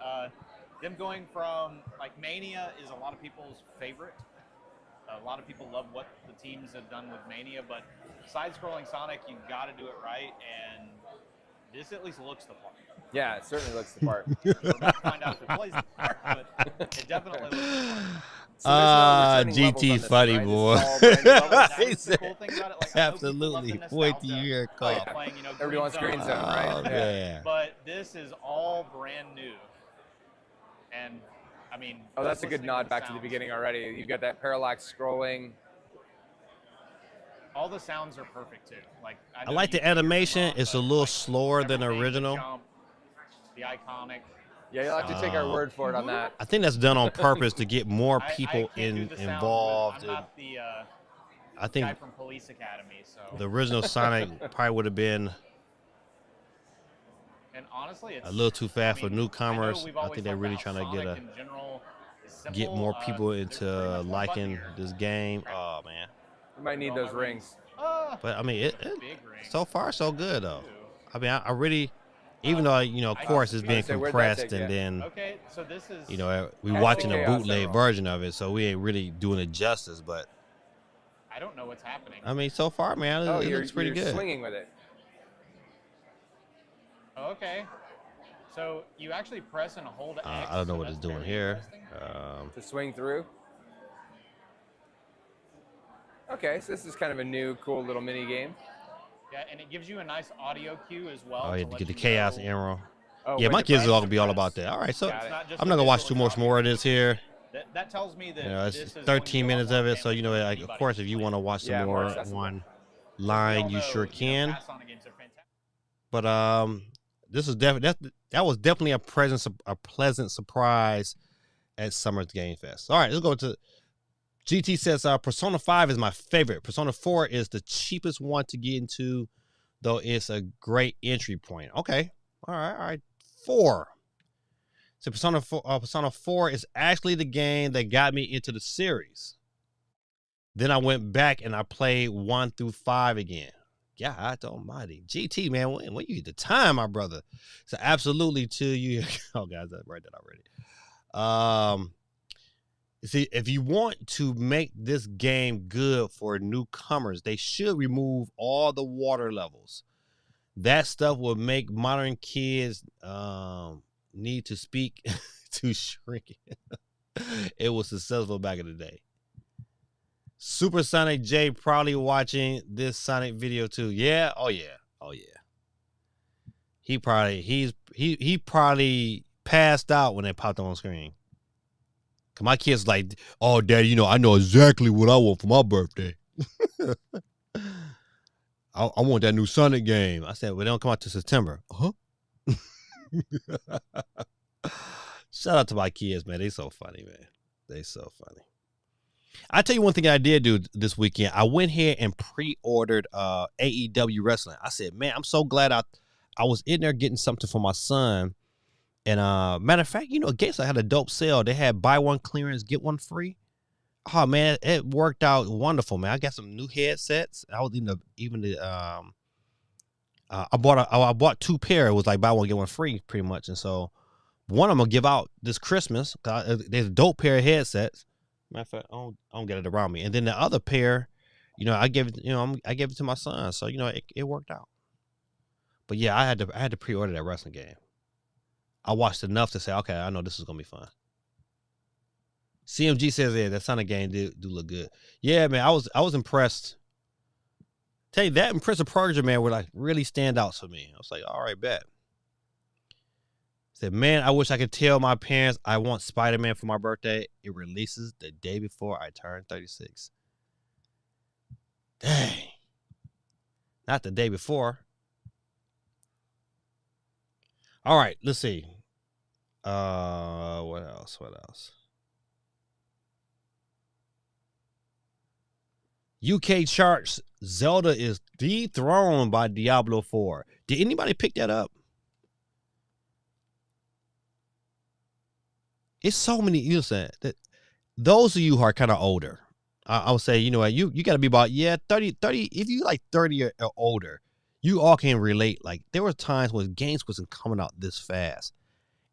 Them going from, like, Mania is a lot of people's favorite. A lot of people love what the teams have done with Mania, but side-scrolling Sonic, you got to do it right, and this at least looks the part. Yeah, it certainly looks the part. We're about to find out if it plays the part, but it definitely looks the part. So GT funny, right? boy. That's the cool thing about it. Like, absolutely. Wait till you hear a call. Playing, you know, everyone's Green Zone, right? Oh, yeah. But this is all brand new. And, I mean... Oh, that's a good nod back to the beginning already. You've got that parallax scrolling. All the sounds are perfect, too. Like, I like the animation. It's a little slower than the original. The iconic... Yeah, you'll have to take our word for it on that. I think that's done on purpose to get more people involved. I'm not the I think guy from Police Academy, so the original Sonic probably would have been and honestly, it's, a little too fast for newcomers. I think they're really trying to get more people into liking this game. Oh man, we might need those rings. But I mean, so far so good though. I mean, I really. Even though, you know, of course, it's being compressed, and then, you know, we watching a bootleg version of it, so we ain't really doing it justice. But I don't know what's happening. I mean, so far, man, it looks pretty good. Swinging with it. Okay. So you actually press and hold X. I don't know what it's doing here. To swing through. Okay, so this is kind of a new, cool little mini game. Yeah, and it gives you a nice audio cue as well. Oh, you have to get the chaos arrow. Oh, yeah, my kids are all gonna be all about that. All right, so I'm not gonna watch too much more of this here. That tells me that it's 13 minutes of it, so you know, like, of course, if you want to watch some more one line, you sure can. But this is definitely that was definitely a pleasant surprise at Summer's Game Fest. All right, let's go to. GT says, Persona 5 is my favorite. Persona 4 is the cheapest one to get into, though it's a great entry point. Okay. All right. 4. So Persona 4 is actually the game that got me into the series. Then I went back and I played 1 through 5 again. God almighty. GT, man, when you get the time, my brother. So absolutely to you. Oh, guys, I read that already. See, if you want to make this game good for newcomers, they should remove all the water levels. That stuff will make modern kids need to speak to shrink it. It was successful back in the day. Super Sonic J probably watching this Sonic video too. Yeah. Oh yeah. He probably passed out when they popped on screen. Cause my kid's like, oh, Daddy, you know, I know exactly what I want for my birthday. I want that new Sonic game. I said, well, they don't come out till September. Shout out to my kids, man. They so funny, man. They so funny. I tell you one thing I did do this weekend. I went here and pre-ordered AEW wrestling. I said, man, I'm so glad I was in there getting something for my son. And matter of fact, you know, GameStop had a dope sale. They had buy one clearance, get one free. Oh man, it worked out wonderful, man. I got some new headsets. I was I bought 2 pair. It was like buy one get one free, pretty much. And so one I'm gonna give out this Christmas. There's a dope pair of headsets. Matter of fact, I don't get it around me. And then the other pair, you know, I gave it to my son. So you know, it worked out. But yeah, I had to pre-order that wrestling game. I watched enough to say, okay, I know this is gonna be fun. CMG says, yeah, that Sonic game do look good. Yeah, man, I was impressed. Tell you that and Prince of Persia, man, were like really standouts for me. I was like, all right, bet. Said, man, I wish I could tell my parents I want Spider-Man for my birthday. It releases the day before I turn 36. Dang. not the day before. All right, let's see. What else? What else? UK charts. Zelda is dethroned by Diablo 4. Did anybody pick that up? It's so many. You know, that those of you who are kind of older, I would say, you know what, you got to be about 30. If you like 30 or older, you all can relate. Like there were times when games wasn't coming out this fast,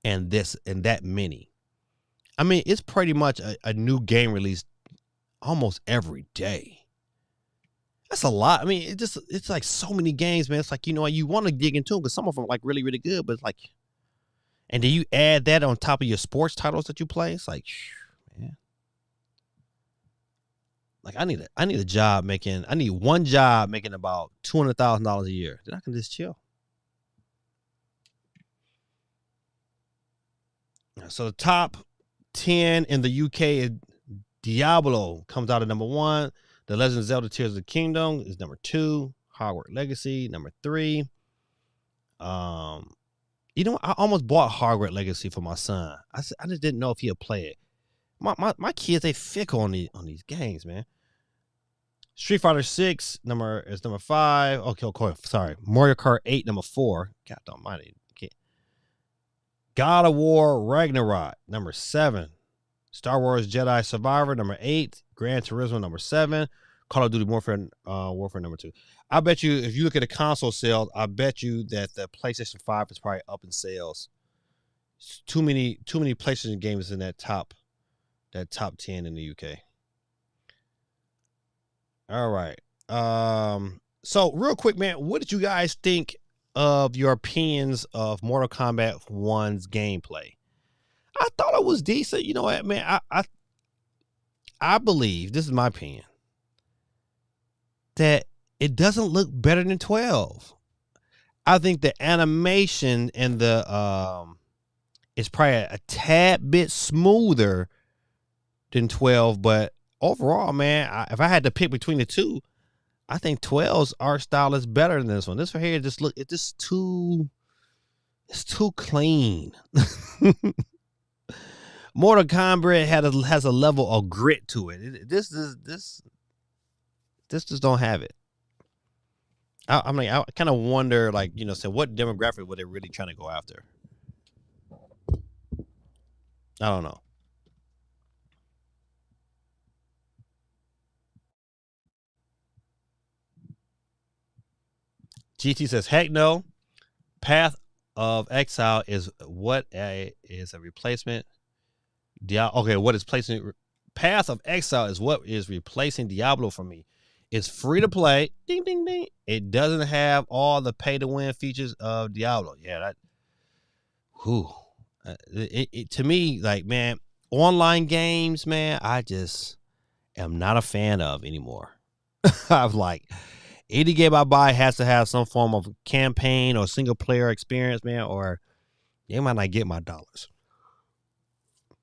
and that many. I mean, it's pretty much a new game release almost every day. That's a lot. I mean, it's like so many games, man. It's like, you know, you want to dig into them because some of them are like really, really good, but it's like, and then you add that on top of your sports titles that you play. It's like, man, like I need a job making. I need one job making about $200,000 a year. Then I can just chill. So the top 10 in the UK is Diablo comes out at number 1. The Legend of Zelda Tears of the Kingdom is number 2. Hogwarts Legacy, number 3. You know, I almost bought Hogwarts Legacy for my son. I just didn't know if he'd play it. My kids, they fickle on these games, man. Street Fighter 6 is number 5. Okay, sorry. Mario Kart 8, number 4. God almighty. God of War Ragnarok, number 7. Star Wars Jedi Survivor, number 8. Gran Turismo, number 7. Call of Duty Warfare, number 2. I bet you, if you look at the console sales, I bet you that the PlayStation 5 is probably up in sales. It's too many PlayStation games in that top 10 in the UK. All right. So real quick, man, what did you guys think of your opinions of Mortal Kombat 1's gameplay? I thought it was decent. You know what, man? I believe, this is my opinion, that it doesn't look better than 12. I think the animation and the is probably a tad bit smoother than 12, but overall, man, if I had to pick between the two, I think 12's art style is better than this one. This right here it's too clean. Mortal Kombat has a level of grit to it. This just don't have it. I kind of wonder, like, you know, so what demographic were they really trying to go after? I don't know. GT says, heck no. Path of Exile is is a replacement. What is placing? Path of Exile is what is replacing Diablo for me. It's free to play. Ding, ding, ding. It doesn't have all the pay to win features of Diablo. Yeah, to me, like, man, online games, man, I just am not a fan of anymore. I'm like, any game I buy has to have some form of campaign or single player experience, man, or they might not get my dollars.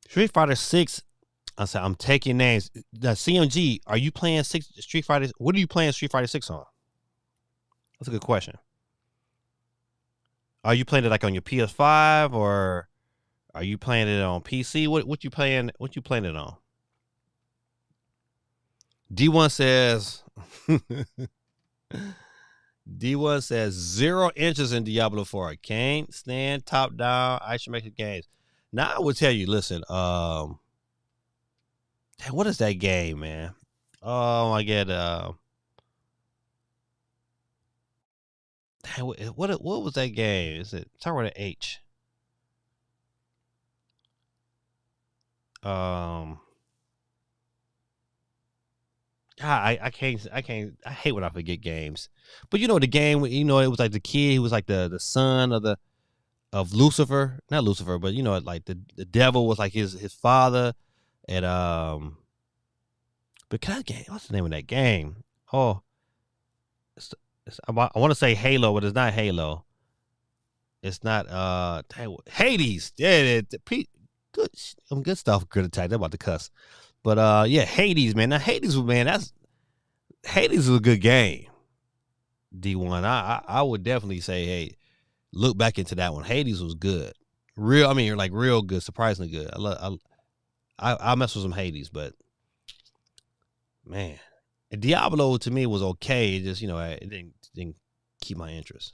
Street Fighter 6, I said, I'm taking names. The CMG, are you playing Street Fighter? What are you playing Street Fighter 6 on? That's a good question. Are you playing it like on your PS5 or are you playing it on PC? What you playing? What you playing it on? D1 says D1 says 0 inches in Diablo 4. Can't stand top down isometric games. Now I will tell you, listen, what is that game, man? Oh my god, what was that game? Is it start with an H? I can't. I hate when I forget games. But you know the game. You know it was like the kid. He was like the son of Lucifer, not Lucifer, but you know like the devil was like his father. And but that game. What's the name of that game? Oh, I want to say Halo, but it's not Halo. It's not Hades. Yeah, good. Some good stuff. Good attack. They're about to cuss. But yeah, Hades, man. Now Hades is a good game. D1. I would definitely say, hey, look back into that one. Hades was good. Real, I mean, like real good, surprisingly good. I mess with some Hades, but man, Diablo to me was okay. It just it didn't keep my interest.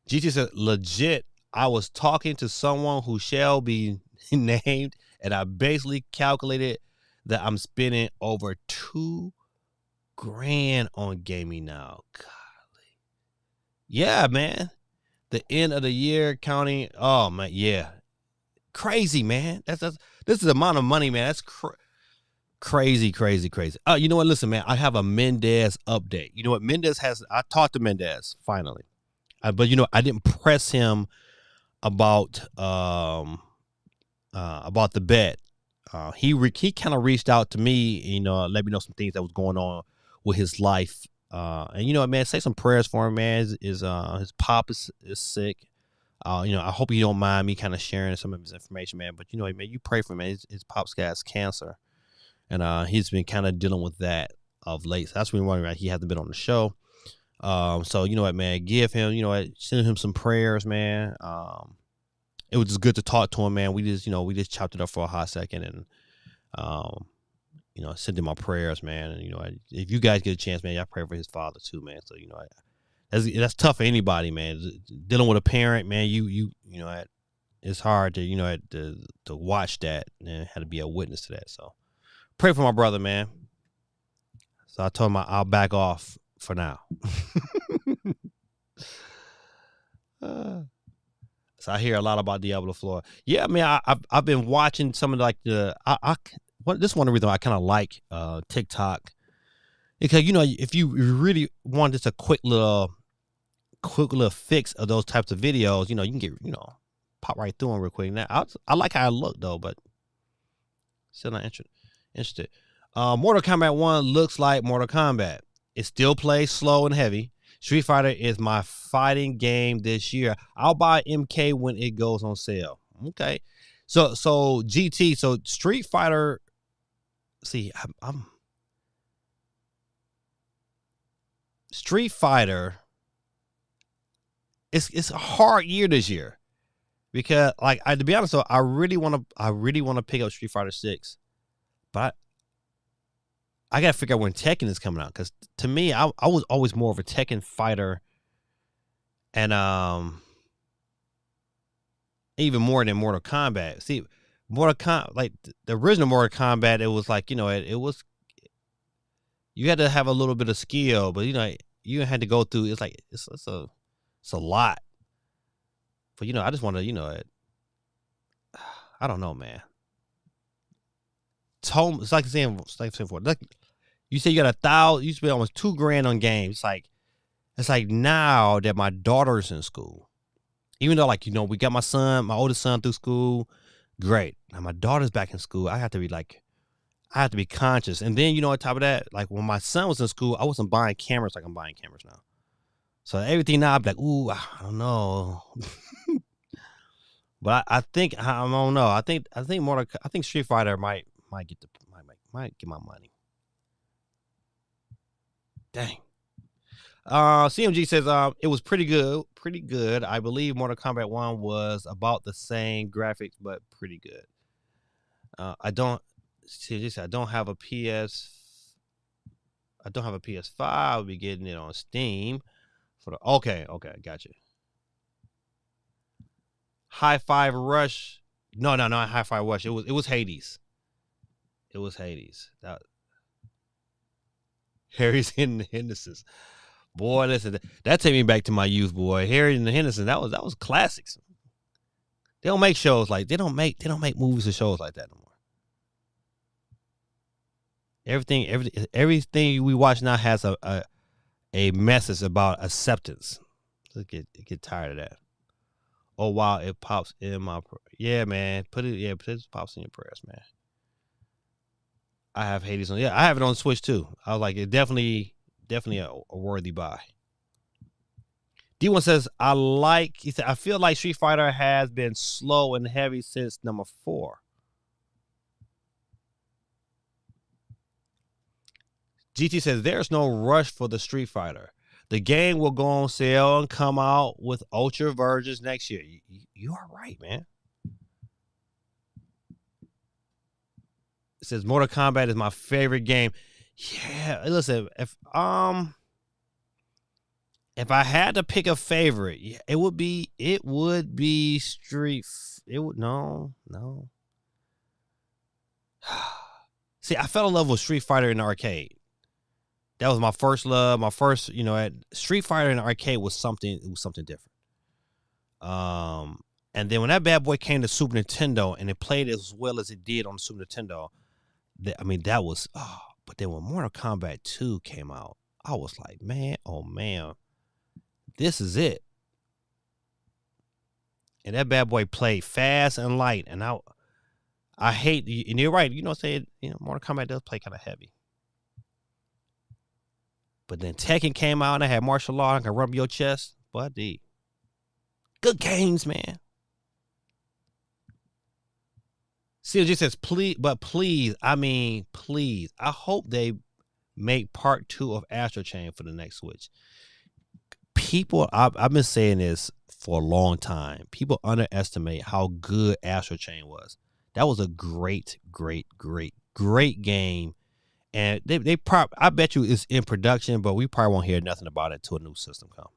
GT said, legit. I was talking to someone who shall be named, and I basically calculated that I'm spending over $2,000 on gaming now. Golly. Yeah, man. The end of the year counting. Oh man, yeah. Crazy, man. This is the amount of money, man. That's crazy, crazy, crazy. You know what? Listen, man. I have a Mendez update. You know what? Mendez has. I talked to Mendez finally, but I didn't press him about the bet. He kind of reached out to me, let me know some things that was going on with his life. And you know what, man, say some prayers for him, man. His pop is sick. I hope you don't mind me kind of sharing some of his information, man. But man, you pray for him, man. His pop's got cancer, and he's been kind of dealing with that of late. So that's when wondering, right? He hasn't been on the show. So you know what, man, give him, send him some prayers, man. It was just good to talk to him, man. We just chopped it up for a hot second, and sent him my prayers, man. And if you guys get a chance, man, y'all pray for his father too, man. So that's tough for anybody, man. Dealing with a parent, man. It's hard to to watch that and had to be a witness to that. So pray for my brother, man. So I told him I'll back off for now. So I hear a lot about Diablo 4. Yeah, I mean, I've been watching some of like this is one of the reasons I kind of like TikTok, because if you really want just a quick little fix of those types of videos, you can get pop right through them real quick. Now I like how I look though, but still not interested. Mortal Kombat 1 looks like Mortal Kombat. It still plays slow and heavy. Street Fighter is my fighting game this year. I'll buy MK when it goes on sale. Okay. So GT, so Street Fighter, see, I'm Street Fighter, it's a hard year this year, because to be honest, though, I really want to pick up Street Fighter 6, but I gotta figure out when Tekken is coming out, because to me, I was always more of a Tekken fighter, and even more than Mortal Kombat. See, like the original Mortal Kombat, it was like it was, you had to have a little bit of skill, but you had to go through. It's like it's a lot. But I just want to I don't know, man. It's like saying before, like you say you got 1,000, you spend almost $2,000 on games. It's like now that my daughter's in school, even though we got my oldest son through school, great. Now my daughter's back in school. I have to be conscious. And then on top of that, like when my son was in school, I wasn't buying cameras like I'm buying cameras now. So everything now, I'm like, ooh, I don't know. But I think I don't know. I think Street Fighter might get get my money. Dang. CMG says it was pretty good. I believe Mortal Kombat 1 was about the same graphics, but pretty good. I don't have a PS5. I'll be getting it on Steam okay, gotcha. High Five Rush. No, not High Five Rush. It was Hades. It was Hades. Harry's in the Hendersons. Boy, listen, that take me back to my youth, boy. Harry and the Hendersons, that was classics. They don't make shows like they don't make movies or shows like that no more. Everything we watch now has a message about acceptance. Get tired of that. Oh wow, it pops in my man. Put it pops in your prayers, man. I have Hades on. Yeah, I have it on Switch too. I was like, it definitely a worthy buy. D1 says, he said, I feel like Street Fighter has been slow and heavy since number 4. GT says there's no rush for the Street Fighter. The game will go on sale and come out with ultra versions next year. You are right, man. It says Mortal Kombat is my favorite game. Yeah, listen, if I had to pick a favorite, it would be Street. It would no. See, I fell in love with Street Fighter in the arcade. That was my first love. My first, at Street Fighter in the arcade was something. It was something different. And then when that bad boy came to Super Nintendo and it played as well as it did on the Super Nintendo, that was. But then when Mortal Kombat 2 came out, I was like, man, oh man, this is it. And that bad boy played fast and light, and I hate. And you're right. Mortal Kombat does play kind of heavy. But then Tekken came out and I had martial law. I can rub your chest. Buddy. Good games, man. CLG says, please. I hope they make part 2 of Astro Chain for the next Switch. People, I've been saying this for a long time. People underestimate how good Astro Chain was. That was a great game. And I bet you it's in production, but we probably won't hear nothing about it until a new system comes.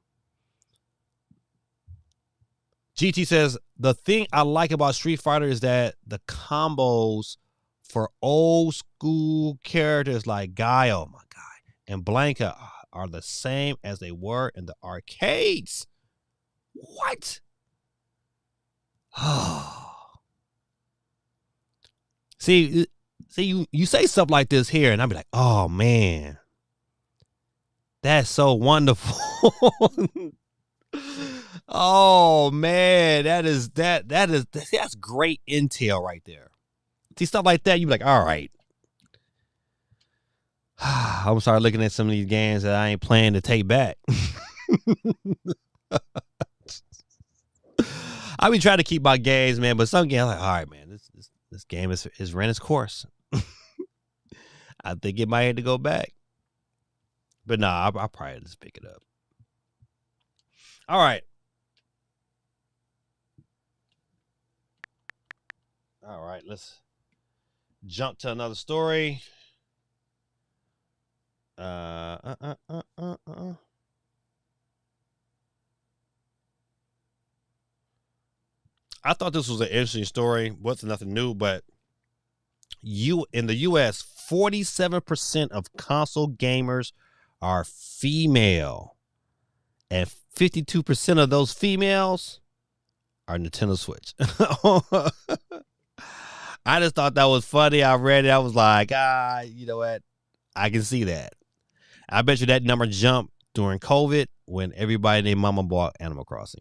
GT says, the thing I like about Street Fighter is that the combos for old school characters like Guy, oh my God, and Blanca are the same as they were in the arcades. What? See, you say stuff like this here, and I'll be like, oh man, that's so wonderful. Oh man, that's great intel right there. See stuff like that, you be like, all right. I'm gonna start looking at some of these games that I ain't planning to take back. I be trying to keep my games, man, but some games like, all right, man, this game is ran its course. I think it might have to go back. But nah, I'll probably just pick it up. All right. All right, let's jump to another story. I thought this was an interesting story. Wasn't nothing new, but in the U.S., 47% of console gamers are female, and 52% of those females are Nintendo Switch. I just thought that was funny. I read it. I was like, you know what? I can see that. I bet you that number jumped during COVID when everybody named mama bought Animal Crossing.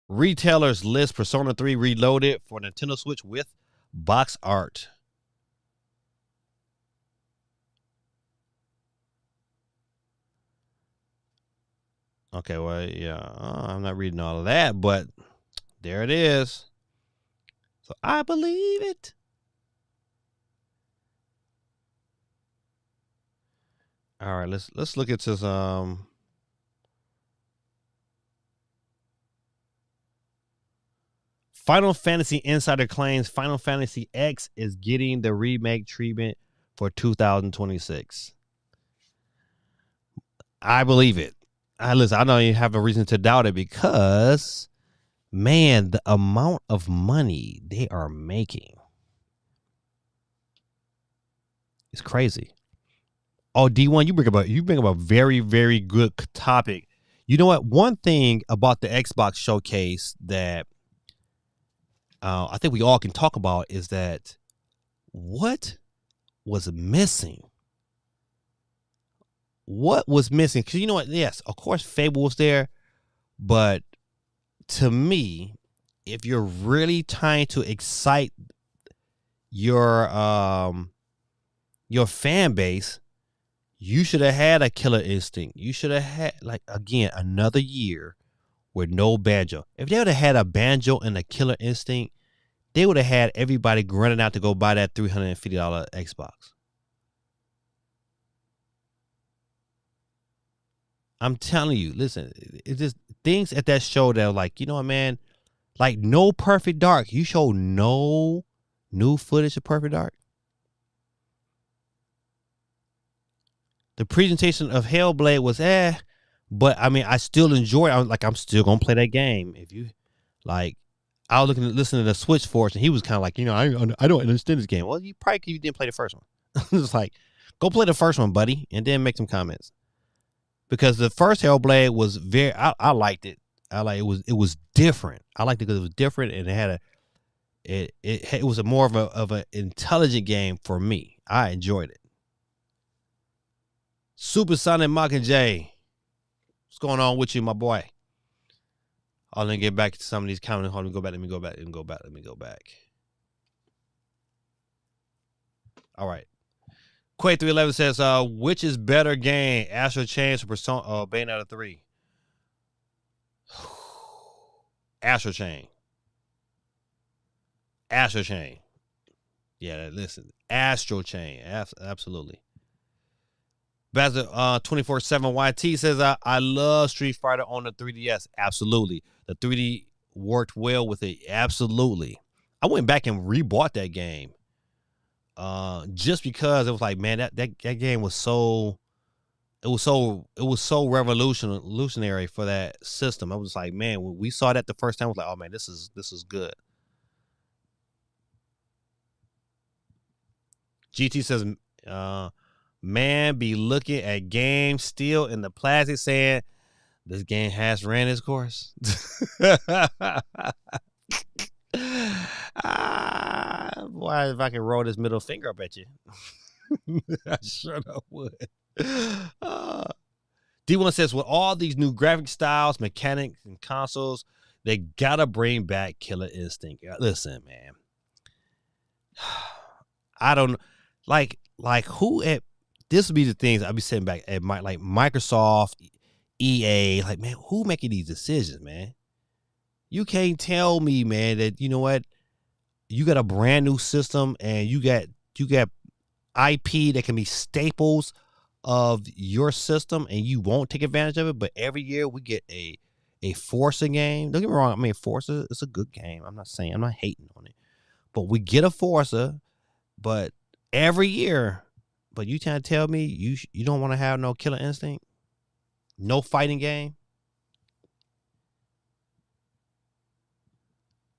Retailers list Persona 3 Reloaded for Nintendo Switch with box art. Okay, well, yeah, I'm not reading all of that, but there it is. So I believe it. All right, let's look at some. Final Fantasy Insider claims Final Fantasy X is getting the remake treatment for 2026. I believe it. Listen, I don't even have a reason to doubt it because, man, the amount of money they are making is crazy. Oh, D1, you bring up a very, very good topic. You know what? One thing about the Xbox showcase that I think we all can talk about is that what was missing? What was missing? Because you know what? Yes, of course, Fable was there, but to me, if you're really trying to excite your fan base, you should have had a Killer Instinct. You should have had, like, again, another year with no Banjo. If they would have had a Banjo and a Killer Instinct, they would have had everybody running out to go buy that $350 Xbox. I'm telling you, listen, it's just things at that show that are like, you know what, man? Like no Perfect Dark. You show no new footage of Perfect Dark. The presentation of Hellblade was but I mean, I still enjoy it. I'm still gonna play that game. If you like, I was listening to the Switch Force, and he was kind of like, you know, I don't understand this game. Well, you probably didn't play the first one. It's like, go play the first one, buddy, and then make some comments. Because the first Hellblade was I liked it. It was different. I liked it because it was different, and it had it was a more of an intelligent game for me. I enjoyed it. Supersonic Mockingjay, what's going on with you, my boy? I'll then get back to some of these comments. Hold on, let me go back. All right. Quay 311 says, which is better game, Astral Chain or Persona Bayonetta 3? Astral Chain. Astral Chain. Yeah, listen. Astral Chain. Absolutely. Bazza 24/7 YT says, I love Street Fighter on the 3DS. Absolutely. The 3D worked well with it. Absolutely. I went back and rebought that game. Just because it was like, man, that game was so revolutionary for that system. I was like, man, when we saw that the first time, I was like, oh man, this is good. GT says, man, be looking at games still in the plastic saying this game has ran its course. Boy, if I can roll this middle finger up at you. I sure would. D1 says, with all these new graphic styles, mechanics, and consoles, they gotta bring back Killer Instinct. Listen, man. I don't like who at this would be the things I'd be sitting back at like Microsoft, EA, like, man, who making these decisions, man? You can't tell me, man, that you know what, you got a brand new system and you got IP that can be staples of your system and you won't take advantage of it, but every year we get a Forza game. Don't get me wrong, I mean, Forza is a good game. I'm not hating on it. But we get a Forza, but every year, but you trying to tell me you don't want to have no Killer Instinct? No fighting game?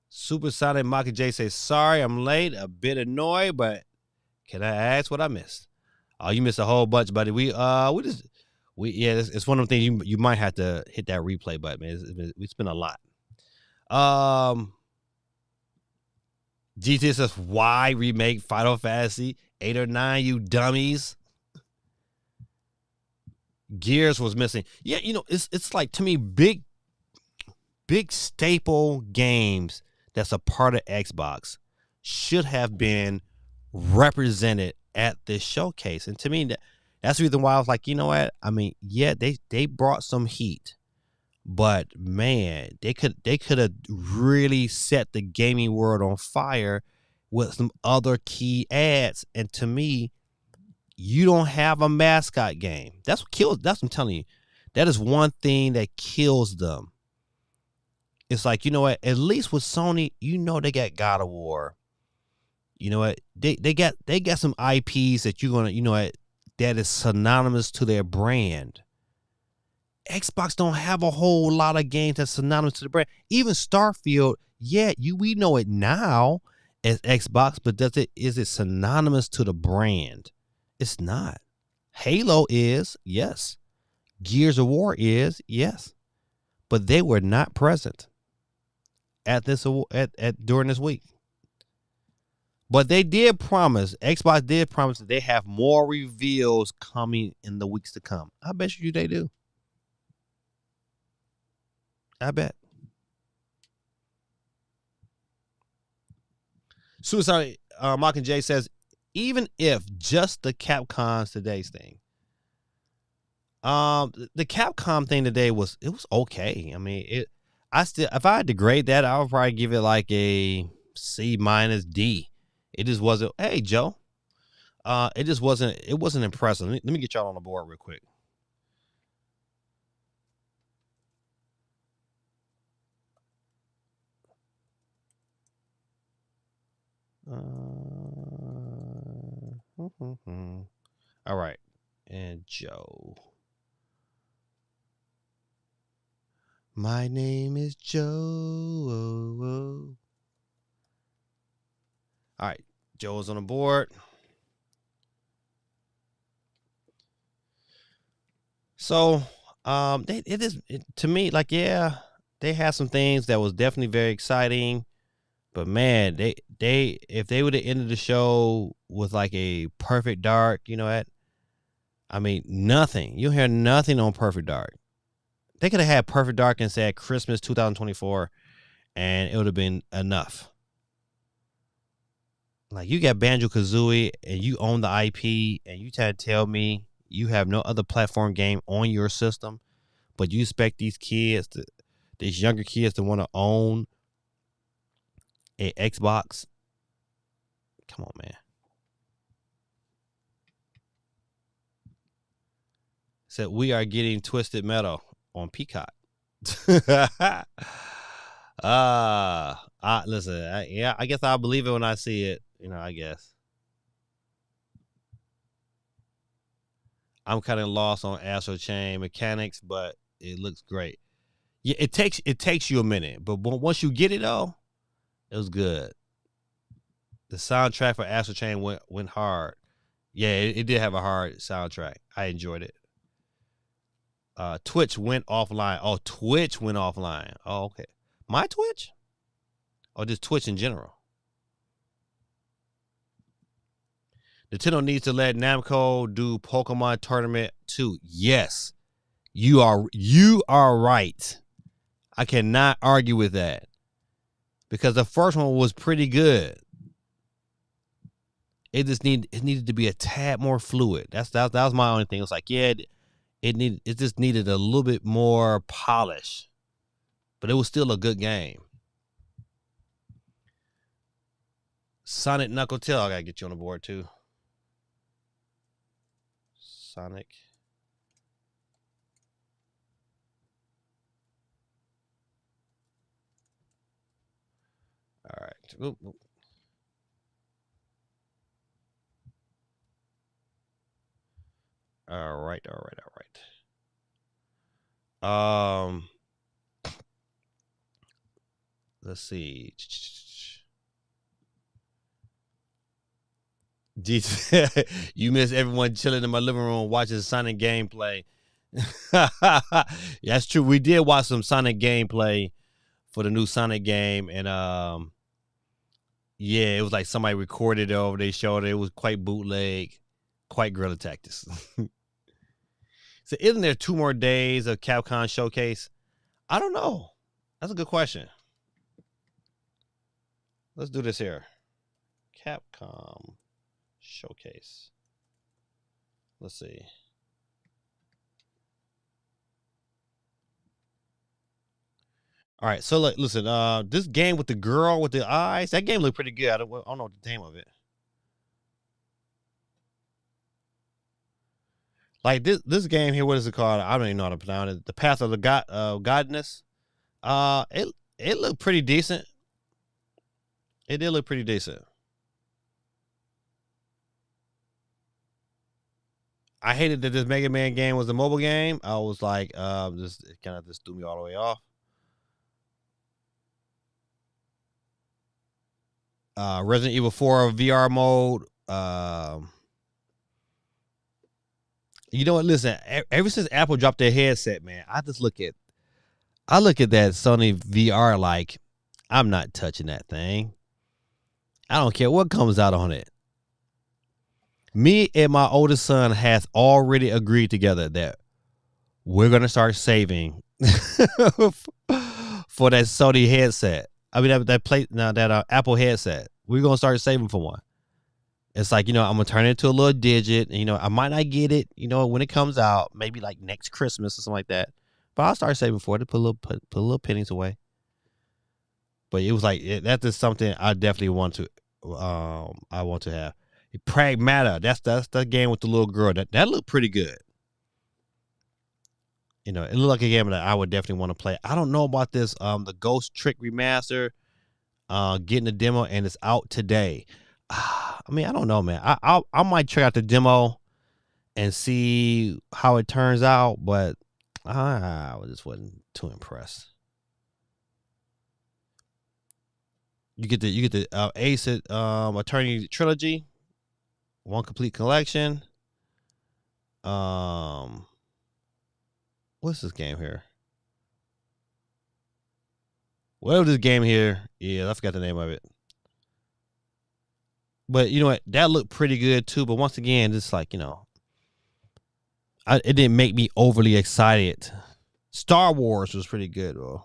Supersonic Mockingjay says, sorry, I'm late, a bit annoyed, but can I ask what I missed? Oh, you missed a whole bunch, buddy. It's one of the things you might have to hit that replay button, man. We spent a lot. GT says, why remake Final Fantasy 8 or 9, you dummies? Gears was missing. Yeah, you know, it's like, to me, big staple games that's a part of Xbox should have been represented at this showcase. And to me, that's the reason why I was like, you know what? I mean, yeah, they brought some heat, but man, they could have really set the gaming world on fire with some other key ads. And to me, you don't have a mascot game. That's what kills. That's what I'm telling you. That is one thing that kills them. It's like, you know what? At least with Sony, you know they got God of War. You know what? They got some IPs that you're gonna, you know what, that is synonymous to their brand. Xbox don't have a whole lot of games that's synonymous to the brand. Even Starfield, we know it now as Xbox, but is it synonymous to the brand? It's not. Halo is, yes. Gears of War is, yes. But they were not present at this during this week. But they did promise, Xbox did promise that they have more reveals coming in the weeks to come. I bet you they do. I bet. Suicide Mockingjay says, even if just the Capcom's today's thing. The Capcom thing today was okay. I mean, if I had to grade that, I would probably give it like a C minus D. It just wasn't. Hey, Joe. It just wasn't. It wasn't impressive. Let me get y'all on the board real quick. All right, and Joe. My name is Joe. All right, Joe's on the board. So, to me, like, yeah, they had some things that was definitely very exciting, but man, they if they would have ended the show with like a Perfect Dark, you know what? I mean, nothing. You hear nothing on Perfect Dark. They could have had Perfect Dark and said Christmas 2024, and it would have been enough. Like, you got Banjo-Kazooie, and you own the IP, and you try to tell me you have no other platform game on your system, but you expect these younger kids to want to own a Xbox? Come on, man. Said we are getting Twisted Metal on Peacock. Listen, I guess I'll believe it when I see it. I guess. I'm kind of lost on Astral Chain mechanics, but it looks great. Yeah, it takes you a minute, but once you get it, though, it was good. The soundtrack for Astral Chain went hard. Yeah, it did have a hard soundtrack. I enjoyed it. Twitch went offline. Oh, Twitch went offline. Oh, okay. My Twitch? Or just Twitch in general? Nintendo needs to let Namco do Pokemon Tournament 2. Yes. You are right. I cannot argue with that. Because the first one was pretty good. It needed to be a tad more fluid. That was my only thing. It was like, yeah, it just needed a little bit more polish. But it was still a good game. Sonic Knuckle Tail, I gotta get you on the board too. Sonic. All right. Oop. All right. Let's see. You miss everyone chilling in my living room watching Sonic gameplay. That's true. We did watch some Sonic gameplay for the new Sonic game, and yeah, it was like somebody recorded it over. They showed it. It was quite bootleg, quite guerrilla tactics. So, isn't there 2 more days of Capcom Showcase? I don't know. That's a good question. Let's do this here. Capcom Showcase. Let's see. All right, so listen, this game with the girl with the eyes, that game looked pretty good. I don't know the name of it. Like this game here, what is it called? I don't even know how to pronounce it. The Path of the Godness. It looked pretty decent. It did look pretty decent. I hated that this Mega Man game was a mobile game. I was like, this kind of just threw me all the way off. Resident Evil 4 VR mode. You know what? Listen, ever since Apple dropped their headset, man, I look at that Sony VR like, I'm not touching that thing. I don't care what comes out on it. Me and my oldest son has already agreed together that we're gonna start saving for that Sony headset. I mean that Apple headset. We're gonna start saving for one. It's like, I'm gonna turn it into a little digit. And, I might not get it, when it comes out, maybe like next Christmas or something like that. But I'll start saving for it. Put a little pennies away. But it was like that is something I definitely want to. I want to have. Pragmata. That's the game with the little girl. That looked pretty good. You know, it looked like a game that I would definitely want to play. I don't know about this. The Ghost Trick remaster. Getting the demo and it's out today. I mean, I don't know, man. I might check out the demo and see how it turns out, but I just wasn't too impressed. You get the Ace Attorney trilogy, one complete collection. What's this game here? Whatever this game here is, I forgot the name of it. But you know what? That looked pretty good too. But once again, it's like, you know, it didn't make me overly excited. Star Wars was pretty good, though.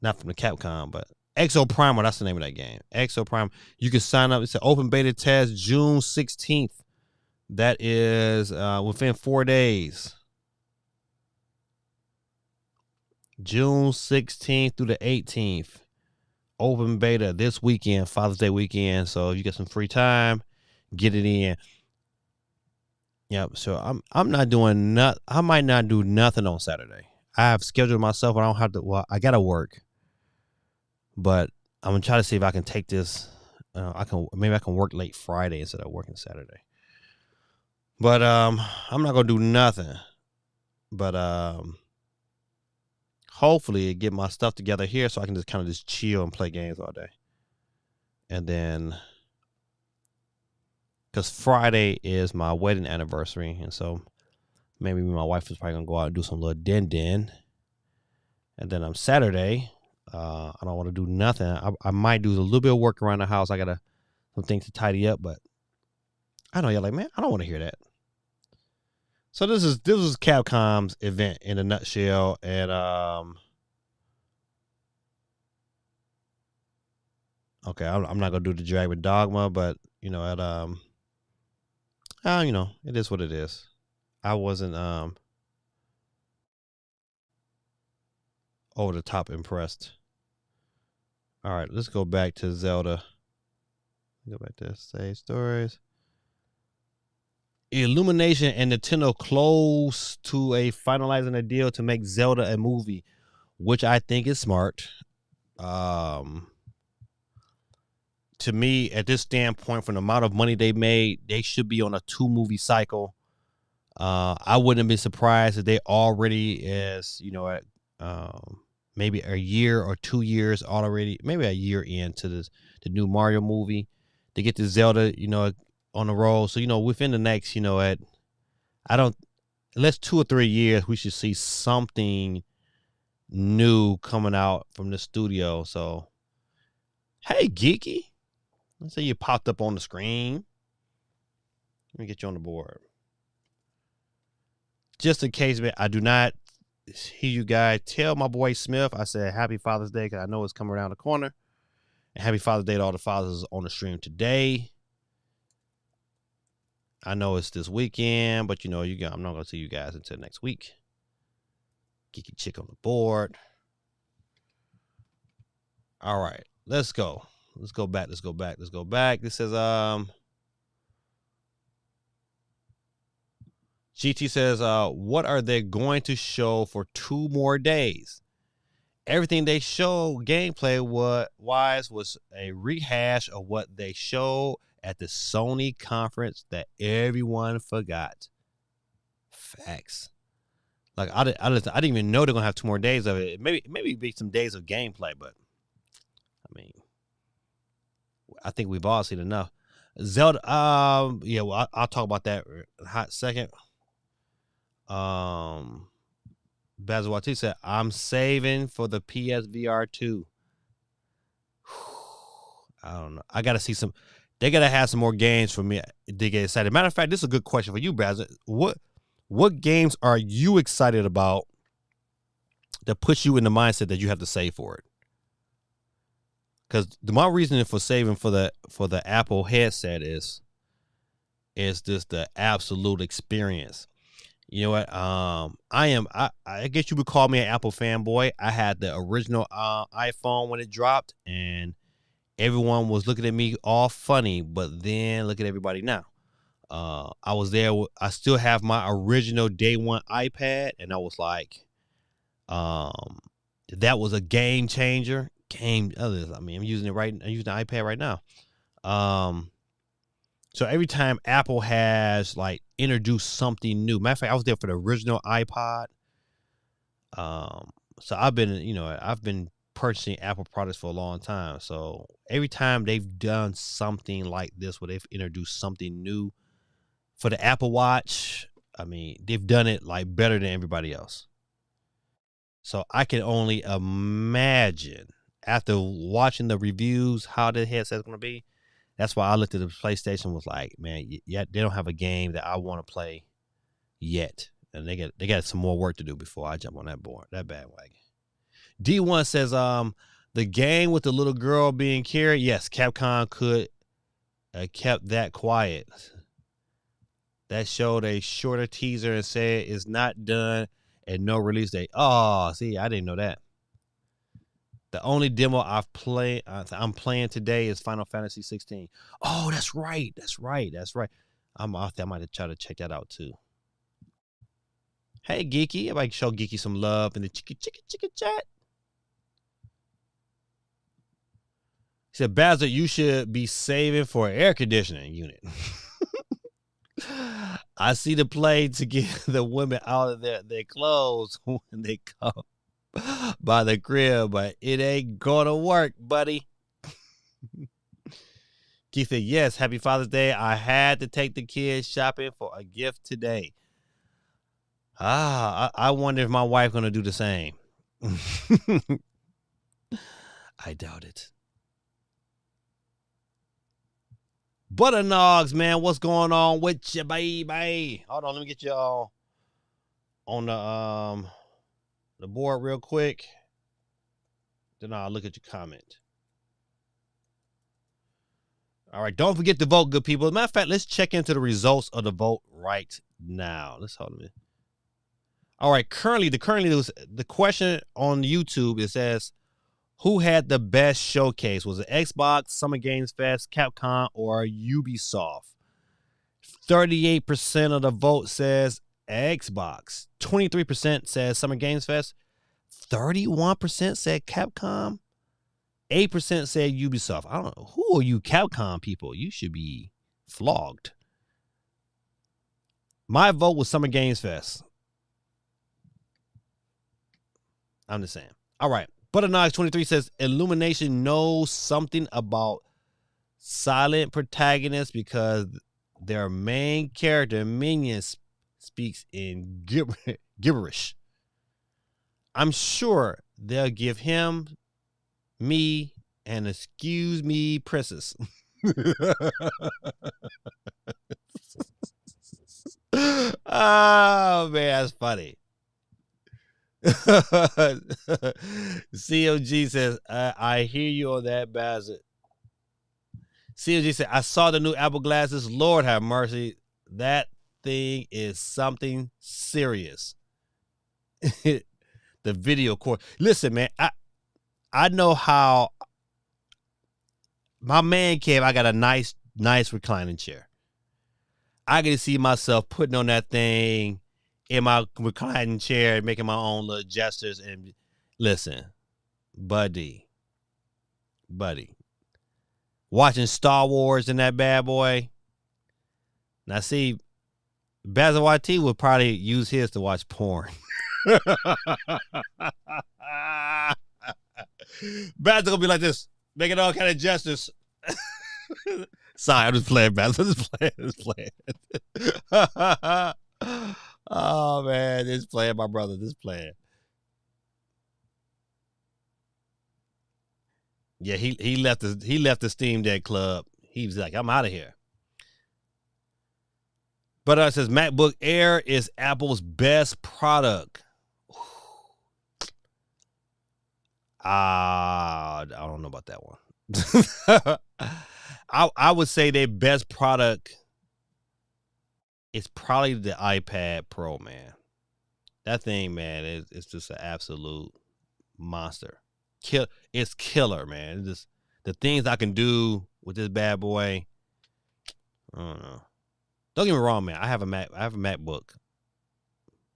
Not from the Capcom, but Exo Primer, that's the name of that game. Exo Primer. You can sign up. It's an open beta test June 16th. That is within 4 days. June 16th through the 18th. Open beta this weekend, Father's Day weekend. So if you get some free time, get it in. Yep. So I'm not doing I might not do nothing on Saturday. I have scheduled myself. I don't have to. Well, I gotta work, but I'm gonna try to see if I can take this. Maybe I can work late Friday instead of working Saturday. But I'm not gonna do nothing. But hopefully get my stuff together here so I can just kind of just chill and play games all day. And then, because Friday is my wedding anniversary, and so maybe my wife is probably gonna go out and do some little din. And then on Saturday, I don't want to do nothing. I might do a little bit of work around the house. I got some things to tidy up, but I know you're like, man, I don't want to hear that. So this is Capcom's event in a nutshell, and okay, I'm not gonna do the Dragon Dogma, but you know, you know, it is what it is. I wasn't over the top impressed. All right, let's go back to Zelda. Go back to save stories. Illumination and Nintendo close to finalizing a deal to make Zelda a movie, which I think is smart. To me, at this standpoint, from the amount of money they made, they should be on a 2-movie cycle. I wouldn't be surprised if they already is, you know, maybe a year or 2 years already, maybe a year into the new Mario movie. They get the Zelda, you know, on the roll. So, you know, within the next, you know, unless 2 or 3 years, we should see something new coming out from the studio. So, hey, Geeky. Let's say you popped up on the screen. Let me get you on the board. Just in case, man, I do not hear you guys tell my boy Smith, I said happy Father's Day because I know it's coming around the corner. And happy Father's Day to all the fathers on the stream today. I know it's this weekend, but you know, I'm not going to see you guys until next week. Geeky Chick on the board. All right, let's go. Let's go back. This says, GT says, what are they going to show for 2 more days? Everything they showed gameplay wise was a rehash of what they showed at the Sony conference that everyone forgot. Facts. Like I didn't even know they're gonna have 2 more days of it. Maybe be some days of gameplay, but I mean, I think we've all seen enough. Zelda, yeah, well, I'll talk about that in a hot second. Bazawati said, I'm saving for the PSVR 2. I don't know. I got to see they got to have some more games for me to get excited. Matter of fact, this is a good question for you, Baz. What games are you excited about that puts you in the mindset that you have to save for it? Because my reasoning for saving for the Apple headset is just the absolute experience. You know what? I guess you would call me an Apple fanboy. I had the original iPhone when it dropped, and everyone was looking at me all funny. But then look at everybody now. I was there. I still have my original day one iPad, and I was like, um, that was a game changer. I mean, I'm using it right. I'm using the iPad right now. Um, so every time Apple has like introduced something new, matter of fact, I was there for the original iPod. Um, so I've been purchasing Apple products for a long time. So every time they've done something like this, where they've introduced something new for the Apple Watch, I mean, they've done it like better than everybody else. So I can only imagine after watching the reviews how the headset's going to be. That's why I looked at the PlayStation, was like, man, yeah, they don't have a game that I want to play yet, and they got some more work to do before I jump on that bandwagon. D1 says, the game with the little girl being carried. Yes, Capcom could kept that quiet. That showed a shorter teaser and said it's not done and no release date. Oh, see, I didn't know that. The only demo I'm playing today is Final Fantasy 16. Oh, that's right. That's right. That's right. I'm off there. I might try to check that out too. Hey, Geeky. I might show Geeky some love in the chicka chat. He said, Bazzer, you should be saving for an air conditioning unit. I see the play to get the women out of their clothes when they come by the crib, but it ain't gonna work, buddy. Keith said, yes, happy Father's Day. I had to take the kids shopping for a gift today. I wonder if my wife gonna do the same. I doubt it. Butternogs, man, what's going on with you, baby? Hold on, let me get you all on the board real quick. Then I'll look at your comment. All right, don't forget to vote, good people. As a matter of fact, let's check into the results of the vote right now. Let's hold a minute. All right, currently the question on YouTube, it says, who had the best showcase? Was it Xbox, Summer Games Fest, Capcom, or Ubisoft? 38% of the vote says Xbox. 23% says Summer Games Fest. 31% said Capcom. 8% said Ubisoft. I don't know. Who are you Capcom people? You should be flogged. My vote was Summer Games Fest. I'm just saying. All right. Butternox23 says Illumination knows something about silent protagonists because their main character, Minion, speaks in gibberish. I'm sure they'll give him, me, and excuse me, princess. Oh, man, that's funny. COG says, I hear you on that, Bassett. COG said, I saw the new Apple glasses. Lord have mercy. That thing is something serious. The video core. Listen, man, I know how my man cave, I got a nice reclining chair. I can see myself putting on that thing in my reclining chair, making my own little gestures. And listen, buddy, watching Star Wars in that bad boy. Now, see, Basil YT would probably use his to watch porn. Basil gonna be like this, making all kind of gestures. Sorry, I'm just playing, Basil. I'm just playing. Oh man, this playing, my brother. This playing. Yeah, he left the Steam Deck club. He was like, I'm out of here. But it says MacBook Air is Apple's best product. I don't know about that one. I would say their best product it's probably the iPad Pro, man. That thing, man, is just an absolute monster. It's killer, man. It's just the things I can do with this bad boy. I don't know. Don't get me wrong, man. I have a MacBook,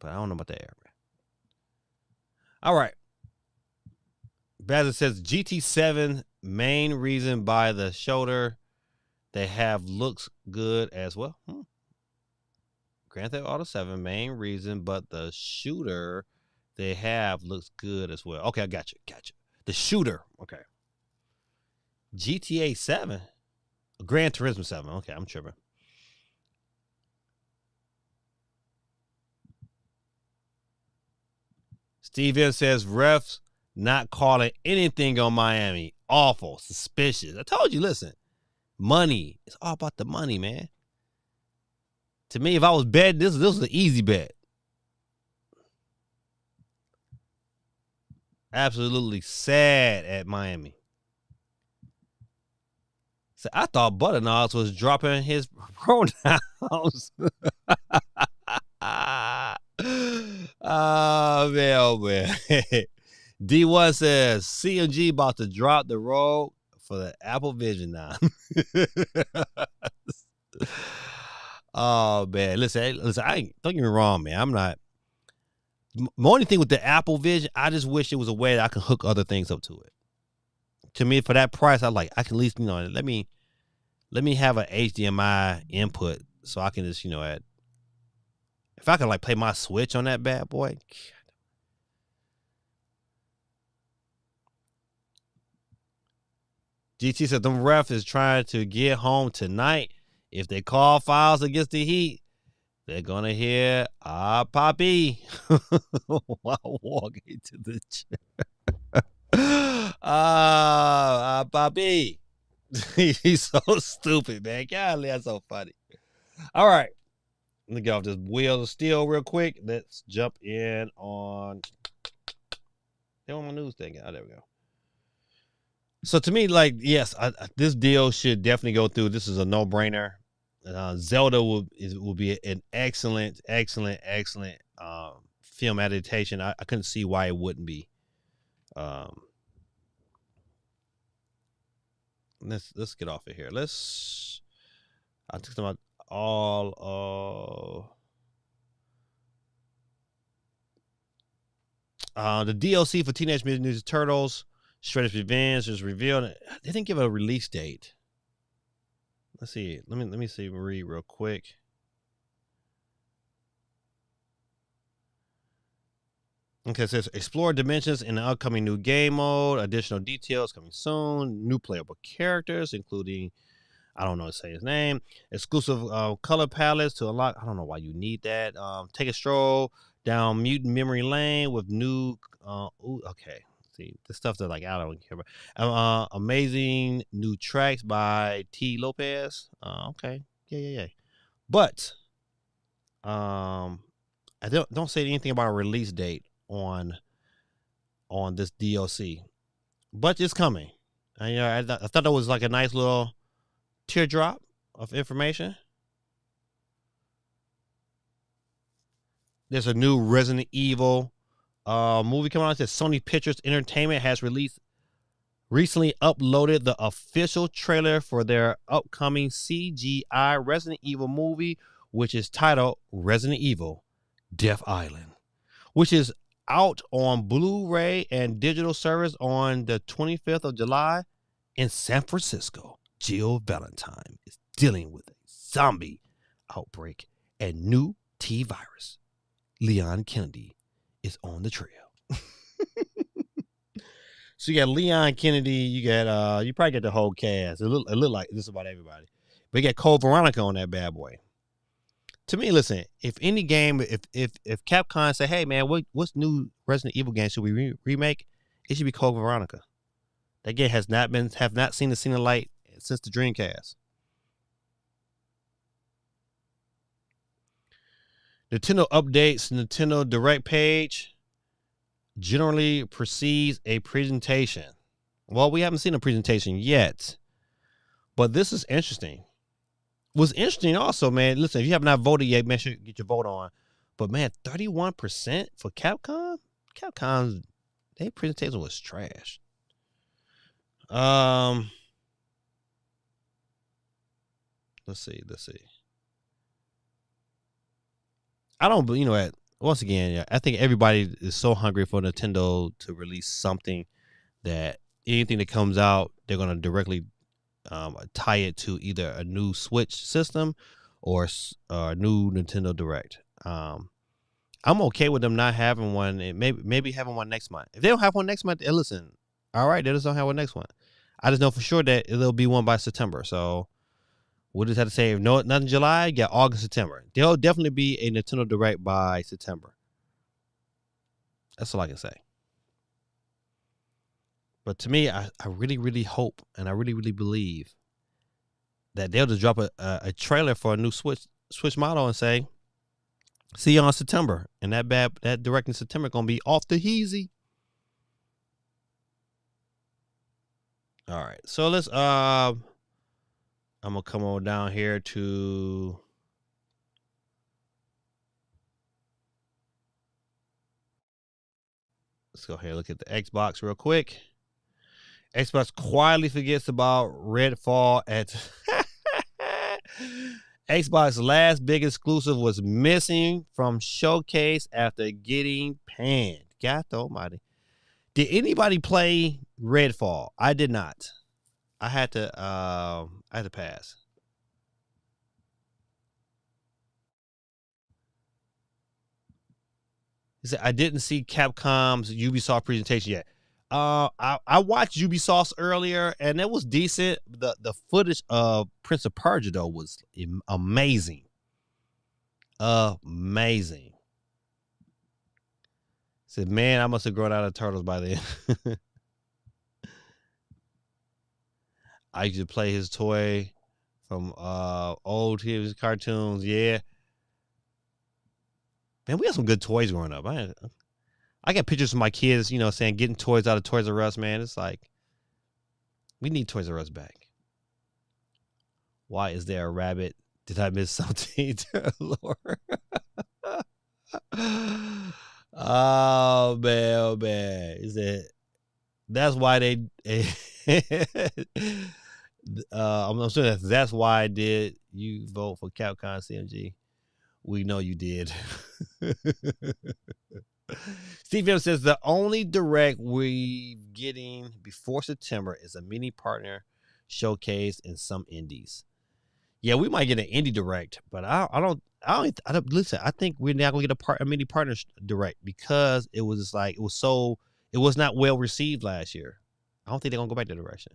but I don't know about the Air, man. All right. Bazza says GT7 main reason by the shoulder they have looks good as well. Grand Theft Auto 7 main reason, but the shooter they have looks good as well. Okay, I got you. The shooter. Okay. GTA 7. Gran Turismo 7. Okay, I'm tripping. Steven says refs not calling anything on Miami. Awful. Suspicious. I told you, listen. Money. It's all about the money, man. To me, if I was betting, this was an easy bet. Absolutely sad at Miami. So I thought Butternuts was dropping his pronouns. Oh man. D1 says CMG about to drop the road for the Apple Vision now. Oh man, listen. Don't get me wrong, man. I'm not. My only thing with the Apple Vision, I just wish it was a way that I can hook other things up to it. To me, for that price, I can at least, let me have an HDMI input so I can just, if I can play my Switch on that bad boy. GT said them refs is trying to get home tonight. If they call fouls against the Heat, they're gonna hear Poppy while walking to the chair. Poppy. He's so stupid, man. Golly, that's so funny. All right. Let me get off this wheel of steel real quick. Let's jump in on. They're on my news thing. Oh, there we go. So to me, yes, this deal should definitely go through. This is a no-brainer. Zelda will be an excellent film adaptation. I couldn't see why it wouldn't be. Let's get off of here. I took about all of the DLC for Teenage Mutant Ninja Turtles Shredder's Revenge was revealed. They didn't give a release date. Let's see. Let me see. Read real quick. Okay, it says explore dimensions in the upcoming new game mode. Additional details coming soon. New playable characters, including, I don't know how to say his name. Exclusive color palettes to unlock. I don't know why you need that. Take a stroll down Mutant Memory Lane with new. Okay. See, the stuff that I don't care about. Amazing new tracks by T. Lopez. Okay. Yeah. But I don't say anything about a release date on this DLC, but it's coming. I thought that was a nice little teardrop of information. There's a new Resident Evil movie coming out. That Sony Pictures Entertainment has recently uploaded the official trailer for their upcoming CGI Resident Evil movie, which is titled Resident Evil Death Island, which is out on Blu-ray and digital service on the 25th of July in San Francisco. Jill Valentine is dealing with a zombie outbreak and new T-virus. Leon Kennedy is on the trail. So you got Leon Kennedy, you probably get the whole cast. It look like just about everybody. But you got Cole Veronica on that bad boy. To me, listen, if any game, if Capcom say, hey man, what's new Resident Evil game should we remake? It should be Code Veronica. That game have not seen the light since the Dreamcast. Nintendo updates. Nintendo Direct page generally precedes a presentation. Well, we haven't seen a presentation yet, but this is interesting. What's interesting also, man, listen, if you have not voted yet, make sure you get your vote on. But man, 31% for Capcom? Capcom's their presentation was trash. Let's see. I don't, once again, yeah, I think everybody is so hungry for Nintendo to release something that anything that comes out, they're gonna directly tie it to either a new Switch system or a new Nintendo Direct. I'm okay with them not having one. And maybe having one next month. If they don't have one next month, listen, all right, they just don't have one next one. I just know for sure that there'll be one by September. So we'll just have to say, if nothing July, yeah, August, September. There'll definitely be a Nintendo Direct by September. That's all I can say. But to me, I really, really hope and I really, really believe that they'll just drop a trailer for a new Switch model and say, see you on September. And that direct in September gonna be off the heezy. All right. So let's I'm gonna come on down here to let's go ahead and look at the Xbox real quick. Xbox quietly forgets about Redfall at Xbox's last big exclusive was missing from showcase after getting panned. God almighty. Did anybody play Redfall? I did not. I had to pass. He said I didn't see Capcom's Ubisoft presentation yet. I watched Ubisoft's earlier and it was decent. The footage of Prince of Persia though was amazing. Amazing. Said, man, I must have grown out of turtles by then. I used to play his toy from old his cartoons. Yeah. Man, we had some good toys growing up. I got pictures of my kids, saying getting toys out of Toys R Us, man. It's like, we need Toys R Us back. Why is there a rabbit? Did I miss something, Lord? Oh man. Is it? That's why they. I'm sure that's why did you vote for Capcom CMG? We know you did. Steve M says the only direct we're getting before September is a mini partner showcase and some indies. Yeah, we might get an indie direct, but I don't listen. I think we're not gonna get a mini partner direct because it was not well received last year. I don't think they're gonna go back that direction.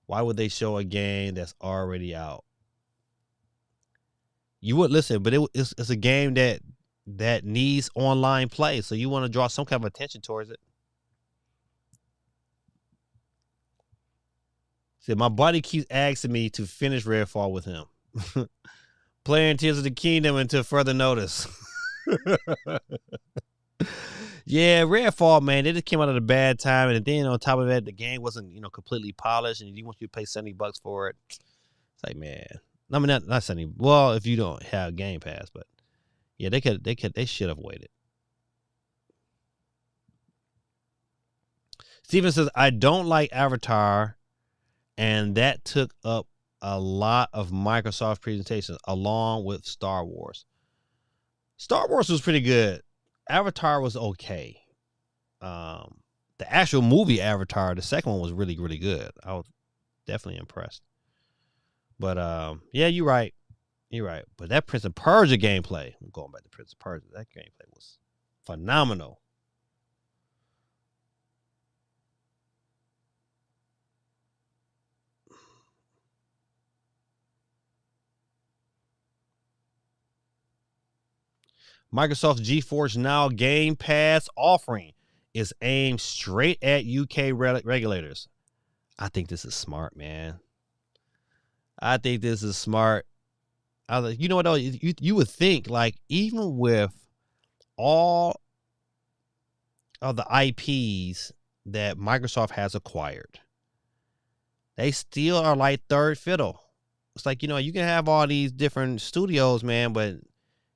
Why would they show a game that's already out? You would listen, but it's a game that needs online play, so you want to draw some kind of attention towards it. See, my buddy keeps asking me to finish Redfall with him. Playing Tears of the Kingdom until further notice. Yeah, Redfall, man, they just came out at a bad time, and then on top of that, the game wasn't completely polished, and he wants you to pay $70 for it. It's like, man, I mean not $70. Well, if you don't have Game Pass, but yeah, they should have waited. Steven says I don't like Avatar, and that took up a lot of Microsoft presentations along with Star Wars. Star Wars was pretty good. Avatar was okay. The actual movie Avatar, the second one was really, really good. I was definitely impressed. But yeah, you're right. You're right. But that Prince of Persia gameplay, I'm going back to Prince of Persia, that gameplay was phenomenal. Microsoft's GeForce Now Game Pass offering is aimed straight at UK regulators. I think this is smart, man. I think this is smart. You know what, though? You would think, like, even with all of the IPs that Microsoft has acquired, They still are like third fiddle. It's like, you can have all these different studios, man, but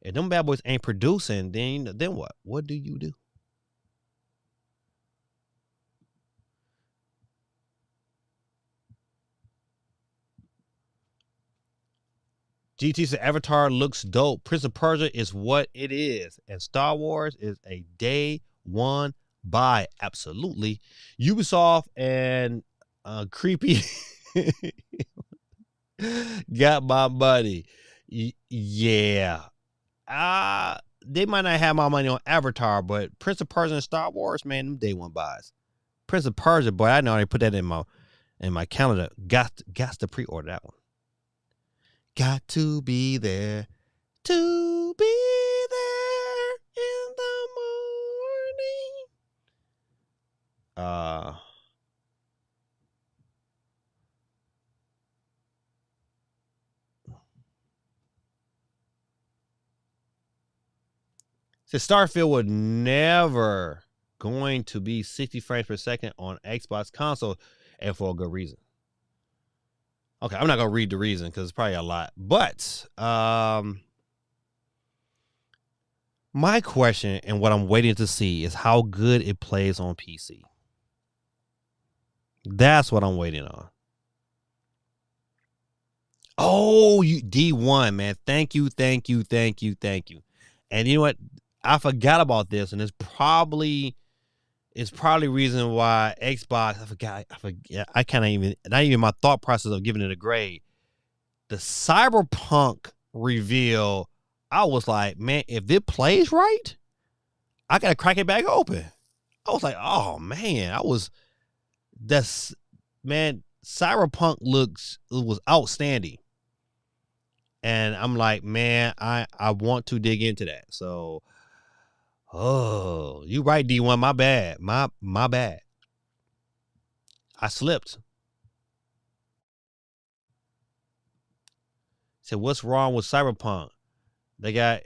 if them bad boys ain't producing, then what? What do you do? GT said Avatar looks dope. Prince of Persia is what it is. And Star Wars is a day one buy. Absolutely. Ubisoft and Creepy got my money. Yeah. They might not have my money on Avatar, but Prince of Persia and Star Wars, man, them day one buys. Prince of Persia, boy, I know I put that in my calendar. Got to pre-order that one. Got to be there. To be there in the morning. So Starfield would never going to be 60 frames per second on Xbox console, and for a good reason. Okay, I'm not gonna read the reason because it's probably a lot. But my question and what I'm waiting to see is how good it plays on PC. That's what I'm waiting on. Oh, you D1, man. Thank you. And you know what? I forgot about this, and it's probably reason why Xbox. I forget. I can't even. Not even my thought process of giving it a grade. The Cyberpunk reveal, I was like, man, if it plays right, I gotta crack it back open. I was like, oh man, man. Cyberpunk was outstanding. And I'm like, man, I want to dig into that. So, you right, D1. My bad. My bad. I slipped. Said, what's wrong with Cyberpunk? They got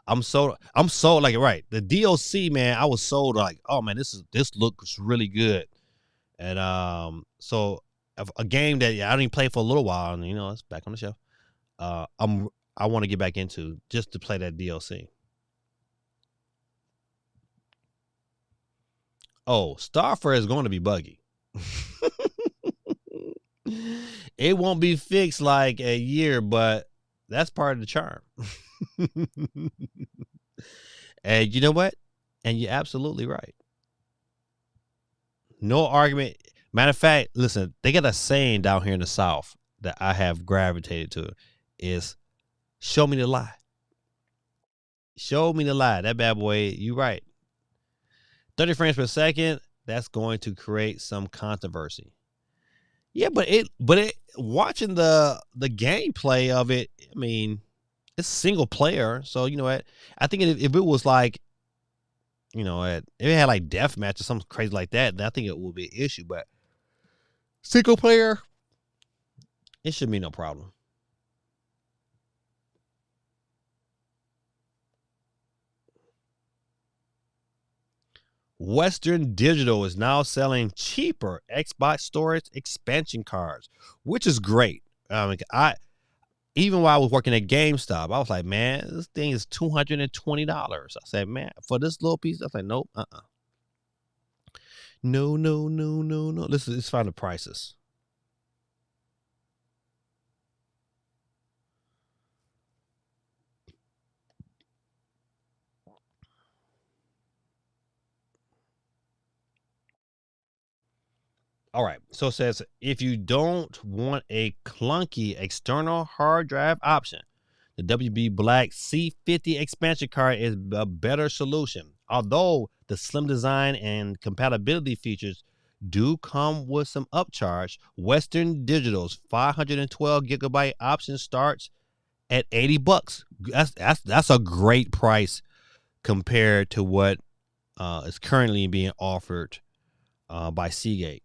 I'm sold like right. The DLC, man, I was sold like, oh man, this looks really good. And so a game that I didn't play for a little while, and it's back on the shelf. I want to get back into just to play that DLC. Oh, Starfire is going to be buggy. It won't be fixed like a year, but that's part of the charm. And you know what? And you're absolutely right. No argument. Matter of fact, listen, they got a saying down here in the South that I have gravitated to is show me the lie. Show me the lie. That bad boy, you right. 30 frames per second, that's going to create some controversy. Yeah, but watching the gameplay of it, I mean, it's single player, so you know what? I think if it was like, if it had like deathmatch or something crazy like that, then I think it would be an issue. But single player, it should be no problem. Western Digital is now selling cheaper Xbox storage expansion cards, which is great. Even while I was working at GameStop, I was like, man, this thing is $220. I said, man, for this little piece, I was like, nope, no. Let's find the prices. All right. So it says if you don't want a clunky external hard drive option, the WB Black C50 expansion card is a better solution. Although the slim design and compatibility features do come with some upcharge, Western Digital's 512 gigabyte option starts at $80. That's a great price compared to what is currently being offered by Seagate.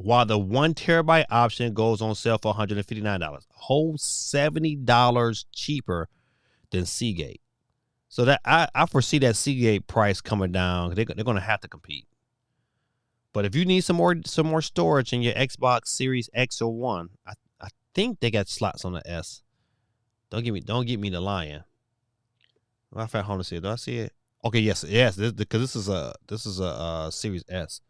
While the 1 terabyte option goes on sale for $159, a whole $70 cheaper than Seagate. So that I foresee that Seagate price coming down. They're going to have to compete. But if you need some more storage in your Xbox Series X or One, I think they got slots on the S. Don't get me the lion. I found home to see it. Do I see it? Okay, yes. Because this is a Series S.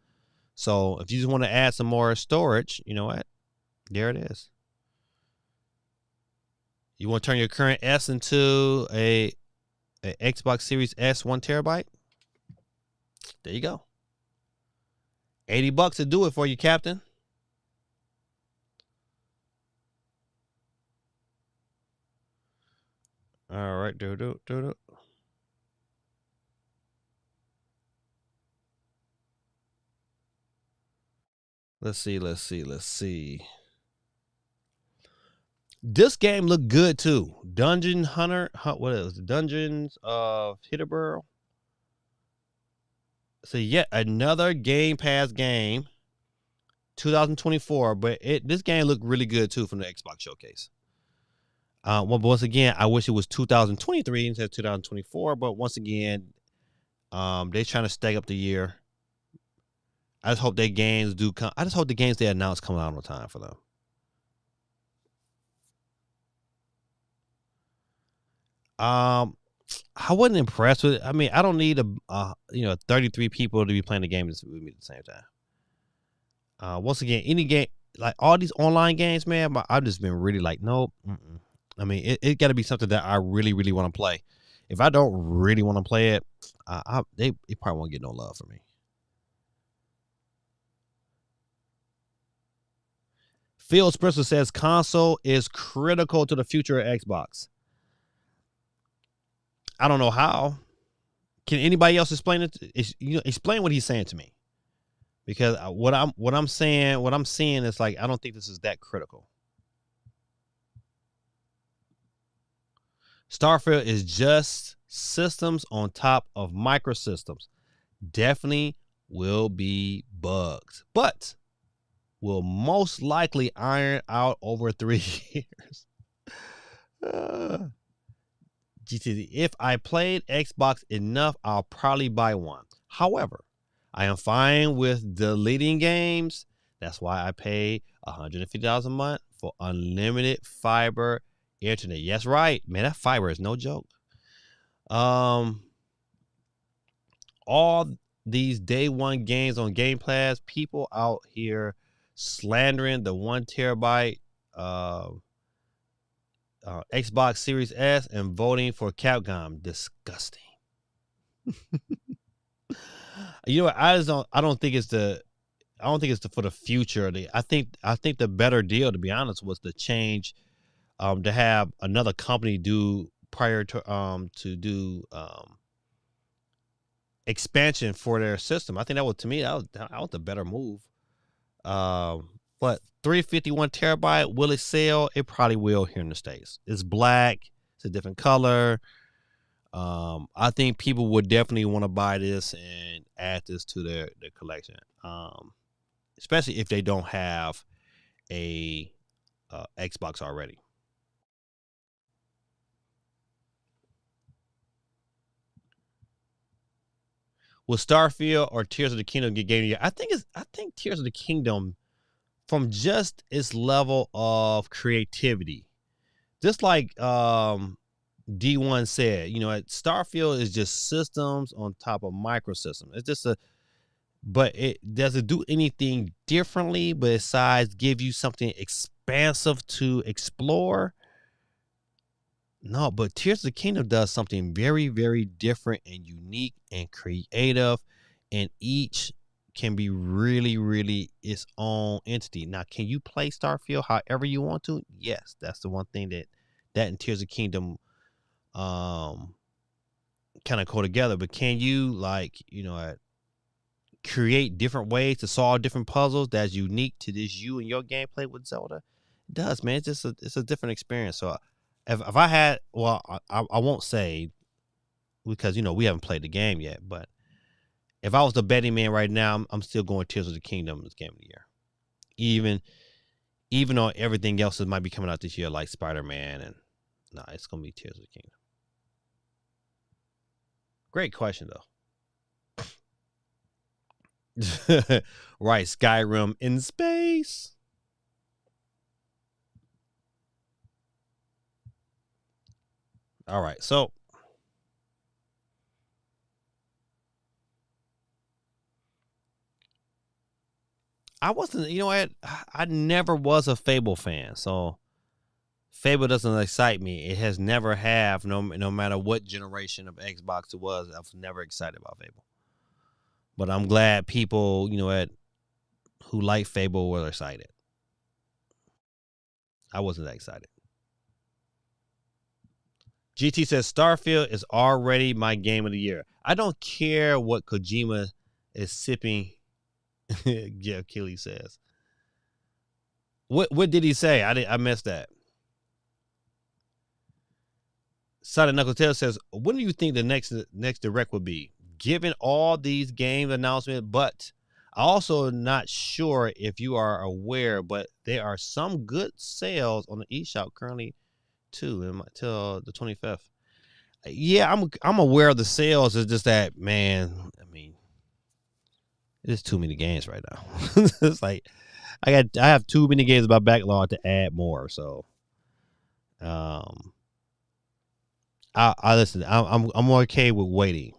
So if you just want to add some more storage, you know what? There it is. You want to turn your current S into a Xbox Series S 1 TB? There you go. $80 to do it for you, Captain. All right, do. Let's see. This game looked good too. Dungeon Hunter, what is it? Dungeons of Hitterborough. So yet another Game Pass game, 2024. But this game looked really good too from the Xbox showcase. Well, once again, I wish it was 2023 instead of 2024. But once again, they're trying to stay up the year. I just hope their games do come. I just hope the games they announce come out on time for them. I wasn't impressed with it. I mean, I don't need 33 people to be playing the game with me at the same time. Once again, any game like all these online games, man, I've just been really like, nope. I mean, it got to be something that I really, really want to play. If I don't really want to play it, they probably won't get no love from me. Phil Spencer says console is critical to the future of Xbox. I don't know how. Can anybody else explain it? Explain what he's saying to me, because what I'm seeing is like I don't think this is that critical. Starfield is just systems on top of microsystems. Definitely will be bugs, but will most likely iron out over 3 years. GTD. If I played Xbox enough, I'll probably buy one. However, I am fine with deleting games. That's why I pay $150 a month for unlimited fiber internet. Yes, right, man. That fiber is no joke. All these day one games on Game Pass, people out here slandering the 1 terabyte Xbox Series S and voting for Capcom. Disgusting. You know what? I don't think it's for the future. I think the better deal, to be honest, was to change to have another company do prior to do expansion for their system. I think that was, to me, that was the better move. But 351 terabyte, will it sell? It probably will here in the States. It's black. It's a different color. I think people would definitely want to buy this and add this to their collection. Especially if they don't have a Xbox already. Will Starfield or Tears of the Kingdom get game of the year? I think Tears of the Kingdom, from just its level of creativity, just like D1 said, Starfield is just systems on top of microsystems. It's just but it doesn't do anything differently besides give you something expansive to explore. No, but Tears of the Kingdom does something very, very different and unique and creative, and each can be really, really its own entity. Now, can you play Starfield however you want to? Yes, that's the one thing that and Tears of the Kingdom kind of go together. But can you create different ways to solve different puzzles that's unique to this you and your gameplay with Zelda? It does, man. It's a different experience. So if I had, well, I won't say, because we haven't played the game yet, but if I was the betting man right now, I'm still going Tears of the Kingdom as game of the year. Even though everything else that might be coming out this year, like Spider-Man, and it's gonna be Tears of the Kingdom. Great question though. Right, Skyrim in space. All right, so I wasn't, you know what? I never was a Fable fan, so Fable doesn't excite me. It has never have, no matter what generation of Xbox it was. I was never excited about Fable. But I'm glad people, who like Fable were excited. I wasn't that excited. GT says Starfield is already my game of the year. I don't care what Kojima is sipping. Jeff Keighley says. What did he say? I missed that. Sonic Knuckle Tail says, when do you think the next direct will be? Given all these game announcements, but I also not sure if you are aware, but there are some good sales on the eShop currently too until the 25th. Yeah, I'm aware of the sales. It's just that, man, I mean, there's too many games right now. It's like I have too many games in my backlog to add more. So I listen. I'm okay with waiting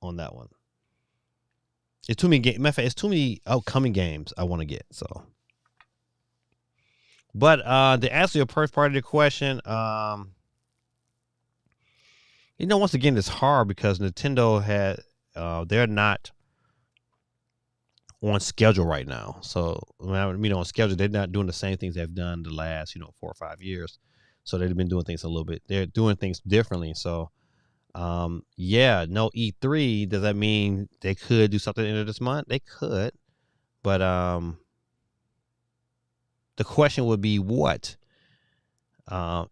on that one. It's too many games. Matter of fact, it's too many upcoming games I want to get. So, but to answer your first part of the question, once again, it's hard because Nintendo they're not on schedule right now. So when I mean on schedule, they're not doing the same things they've done the last 4 or 5 years. So they've been doing things a little bit. They're doing things differently. So yeah, no E3. Does that mean they could do something at the end of this month? They could, but the question would be what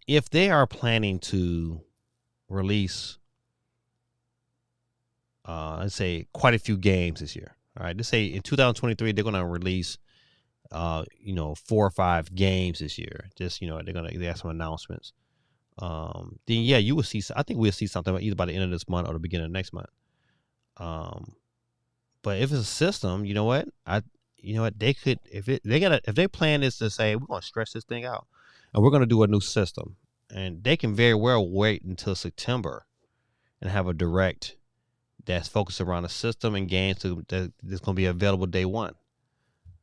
if they are planning to release, let's say, quite a few games this year. All right, let's say in 2023 they're going to release, 4 or 5 games this year. Just they have some announcements. Then yeah, you will see. I think we'll see something either by the end of this month or the beginning of next month. But if it's a system, you know what? They could if their plan is to say we're gonna stretch this thing out and we're gonna do a new system, and they can very well wait until September and have a direct that's focused around a system and games that's gonna be available day one,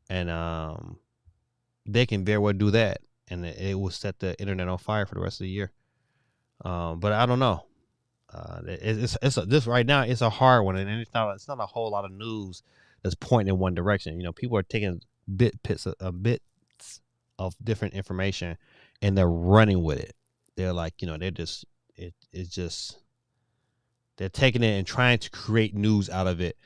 and they can very well do that, and it will set the internet on fire for the rest of the year. But I don't know. This right now it's a hard one, and it's not a whole lot of news that's pointing in one direction. People are taking bits of different information and they're running with it. They're like, it's just they're taking it and trying to create news out of it.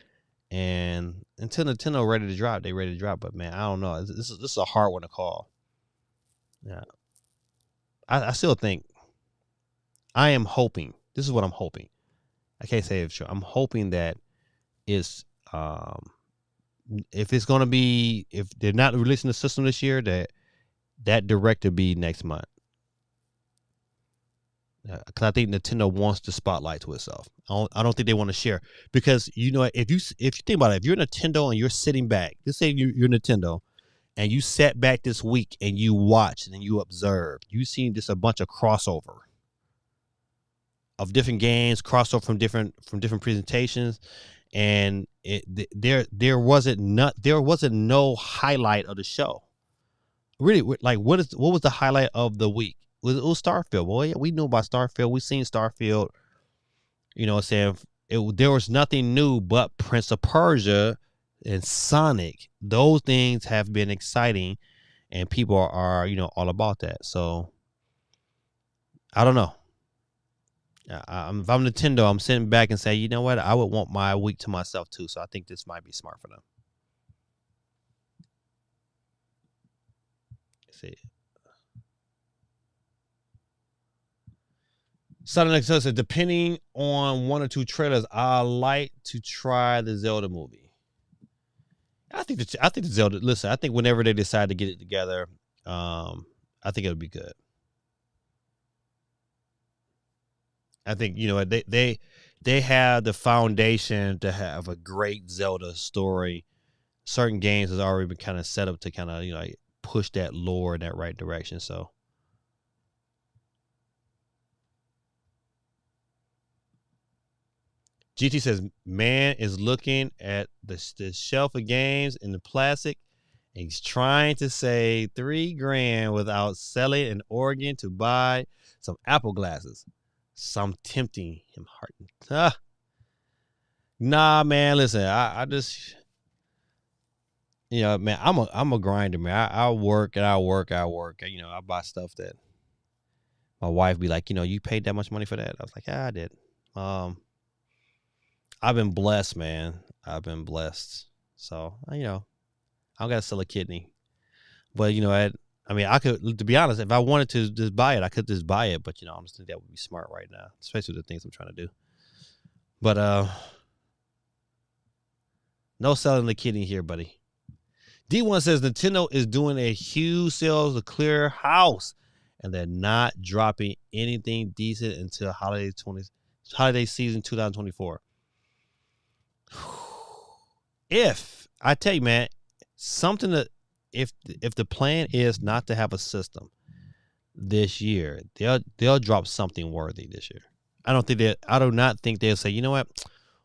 And until Nintendo ready to drop, they ready to drop. But man, I don't know. This is a hard one to call. Yeah, I still think I am hoping. This is what I'm hoping. I can't say it's true. I'm hoping that it's if it's gonna be, if they're not releasing the system this year, that direct will be next month. Because I think Nintendo wants the spotlight to itself. I don't think they want to share because if you think about it, if you're Nintendo and you're sitting back, let's say you're Nintendo and you sat back this week and you watched and you observed, you seen just a bunch of crossover of different games, crossover from different presentations, and there wasn't no highlight of the show. Really, like what was the highlight of the week? It was Starfield. Well, yeah, we knew about Starfield. We seen Starfield. Saying there was nothing new but Prince of Persia and Sonic. Those things have been exciting, and people are all about that. So I don't know. If I'm Nintendo, I'm sitting back and say, you know what? I would want my week to myself too. So I think this might be smart for them. Let's see. Sonic says, depending on 1 or 2 trailers, I like to try the Zelda movie. I think the Zelda. Listen, I think whenever they decide to get it together, I think it'll be good. I think they have the foundation to have a great Zelda story certain games has already been kind of set up to kind of like push that lore in that right direction. So GT says, man is looking at the shelf of games in the plastic, and he's trying to save $3,000 without selling an organ to buy some Apple glasses. Some tempting him heart. Nah, man. Listen, I just, man, I'm a grinder, man. I work and I work. I buy stuff that my wife be like, you paid that much money for that. I was like, yeah, I did. I've been blessed, man. I've been blessed. So, I don't got to sell a kidney. But, I mean, I could, to be honest, if I wanted to just buy it, I could just buy it. But, I don't think that would be smart right now, especially with the things I'm trying to do. But, no selling the kidney here, buddy. D1 says Nintendo is doing a huge sales to clear house, and they're not dropping anything decent until holiday season 2024. If I tell you, man, something that if the plan is not to have a system this year, they'll drop something worthy this year. I do not think they'll say, you know what,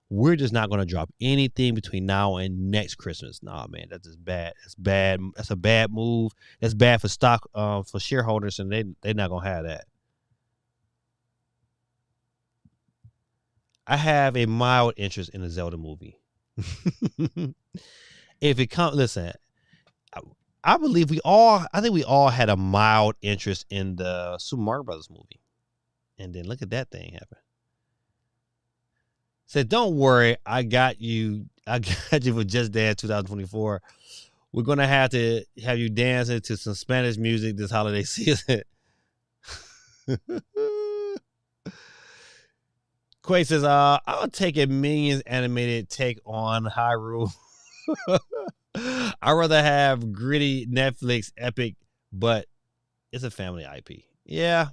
we're just not going to drop anything between now and next Christmas. Nah, man, that's just bad. That's bad. That's a bad move. That's bad for stock for shareholders, and they're not going to have that. I have a mild interest in the Zelda movie. If it comes, listen, I think we all had a mild interest in the Super Mario Brothers movie, and then look at that thing happen. Said, don't worry, I got you for Just Dance 2024. We're gonna have you dancing to some Spanish music this holiday season. Quay says, I'll take a Minions animated take on Hyrule. I'd rather have gritty Netflix epic, but it's a family IP. Yeah.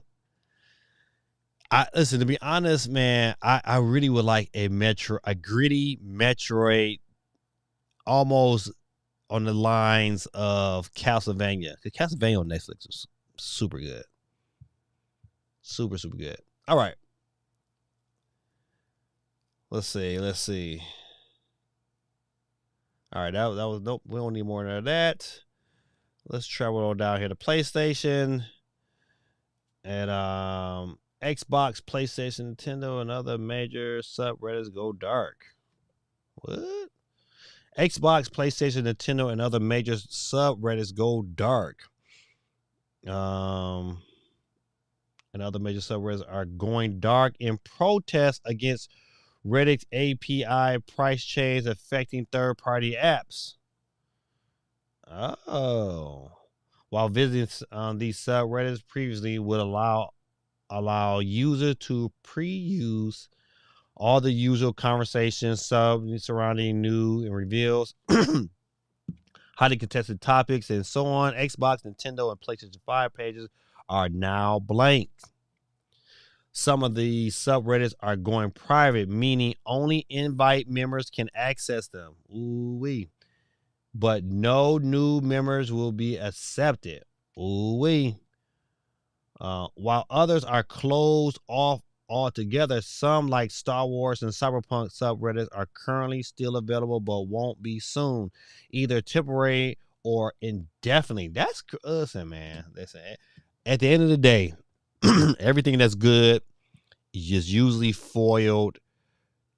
Listen, to be honest, man, I really would like a gritty Metroid, almost on the lines of Castlevania. Because Castlevania on Netflix is super good. Super, super good. All right. Let's see. All right, that was nope. We don't need more of that. Let's travel on down here to PlayStation. And Xbox, PlayStation, Nintendo, and other major subreddits go dark. What? Xbox, PlayStation, Nintendo, and other major subreddits go dark. And other major subreddits are going dark in protest against Reddit's API price change affecting third-party apps. Oh. While visiting these subreddits previously would allow users to pre-use all the usual conversations surrounding new and reveals, highly contested topics, and so on, Xbox, Nintendo, and PlayStation 5 pages are now blank. Some of the subreddits are going private, meaning only invite members can access them. Ooh-wee. But no new members will be accepted. Ooh-wee. While others are closed off altogether, some like Star Wars and Cyberpunk subreddits are currently still available but won't be soon, either temporary or indefinitely. That's listen, man. Listen, at the end of the day, everything that's good is just usually foiled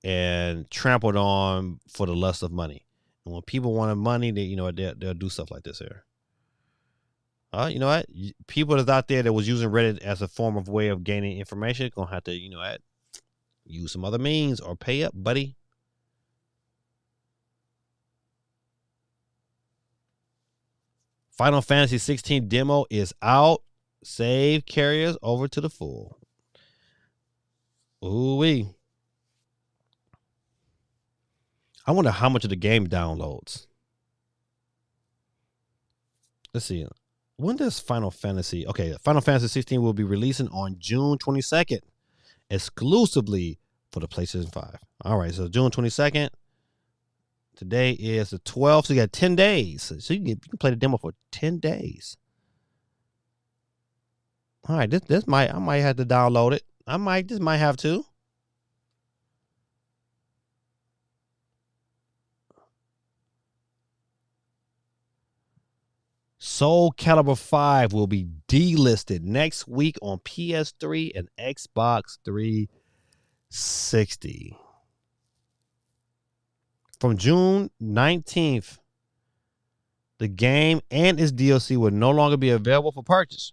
and trampled on for the lust of money. And when people want money, they'll do stuff like this here. You know what? People that's out there that was using Reddit as a form of way of gaining information gonna have to, use some other means or pay up, buddy. Final Fantasy 16 demo is out. Save carriers over to the full. Ooh-wee. I wonder how much of the game downloads. Let's see. When does Final Fantasy... Okay, Final Fantasy 16 will be releasing on June 22nd, exclusively for the PlayStation 5. All right, so June 22nd, Today is the 12th, so you got 10 days. So you can play the demo for 10 days. All right, I might have to download it. This might have to. Soul Calibur 5 will be delisted next week on PS3 and Xbox 360. From June 19th, the game and its DLC will no longer be available for purchase.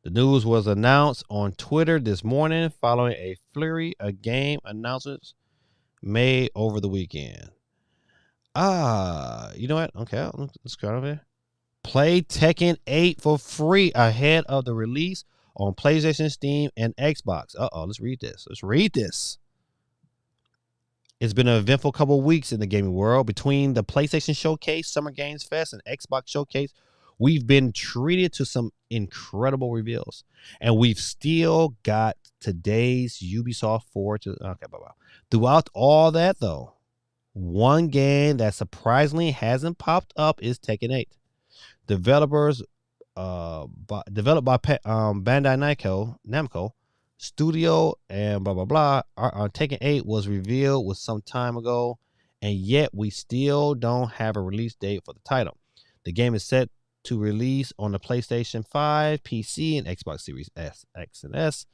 The news was announced on Twitter this morning following a flurry of game announcements made over the weekend. You know what? Okay, let's go over here. Play Tekken 8 for free ahead of the release on PlayStation, Steam, and Xbox. Let's read this. It's been an eventful couple of weeks in the gaming world. Between the PlayStation Showcase, Summer Games Fest, and Xbox Showcase, we've been treated to some incredible reveals. And we've still got today's Ubisoft forward to... Okay, bye-bye. Throughout all that, though, one game that surprisingly hasn't popped up is Tekken 8. Developed by Bandai Namco Studio and blah blah blah. Our Tekken 8 was revealed with some time ago, and yet we still don't have a release date for the title. The game is set to release on the PlayStation 5, PC, and Xbox Series S, X, and S,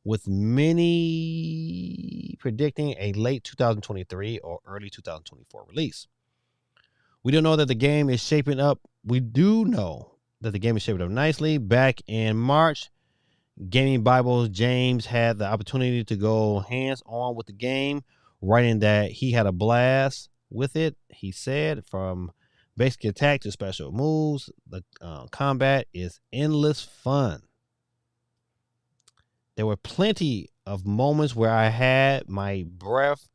with many predicting a late 2023 or early 2024 release. We don't know that the game is shaping up. We do know that the game is shaping up nicely. Back in March, Gaming Bible James had the opportunity to go hands-on with the game, writing that he had a blast with it. He said, from basic attack to special moves, the combat is endless fun. There were plenty of moments where I held my breath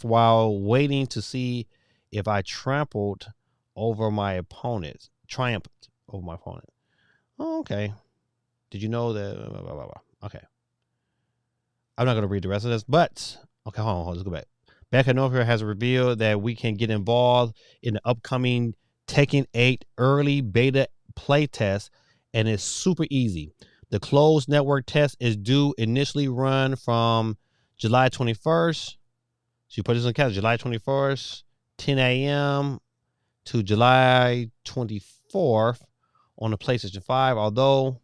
while waiting to see if I triumphed over my opponent. Oh, okay. Did you know that? Blah, blah, blah. Okay. I'm not going to read the rest of this, but okay, hold on. Let's go back. Becca Northfield has revealed that we can get involved in the upcoming Tekken 8 early beta playtest, and it's super easy. The closed network test is due initially run from July 21st. So you put this on the calendar, July 21st, 10 a.m. to July 24th on the PlayStation 5, although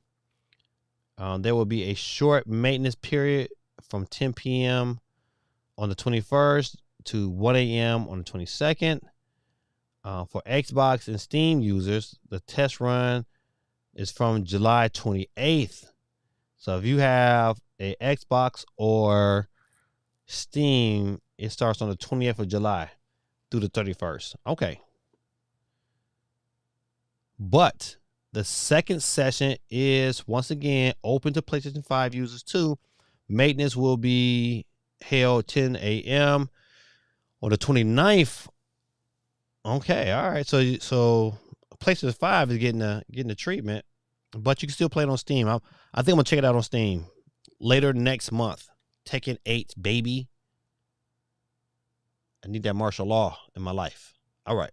there will be a short maintenance period from 10 p.m. on the 21st to 1 a.m. on the 22nd. For Xbox and Steam users, the test run is from July 28th. So if you have a Xbox or Steam, it starts on the 20th of July through the 31st. Okay. But the second session is once again open to PlayStation 5 users too. Maintenance will be held 10 a.m. on the 29th. Okay, all right. So PlayStation 5 is getting the treatment, but you can still play it on Steam. I think I'm gonna check it out on Steam later next month. Tekken 8, baby. I need that martial law in my life. All right.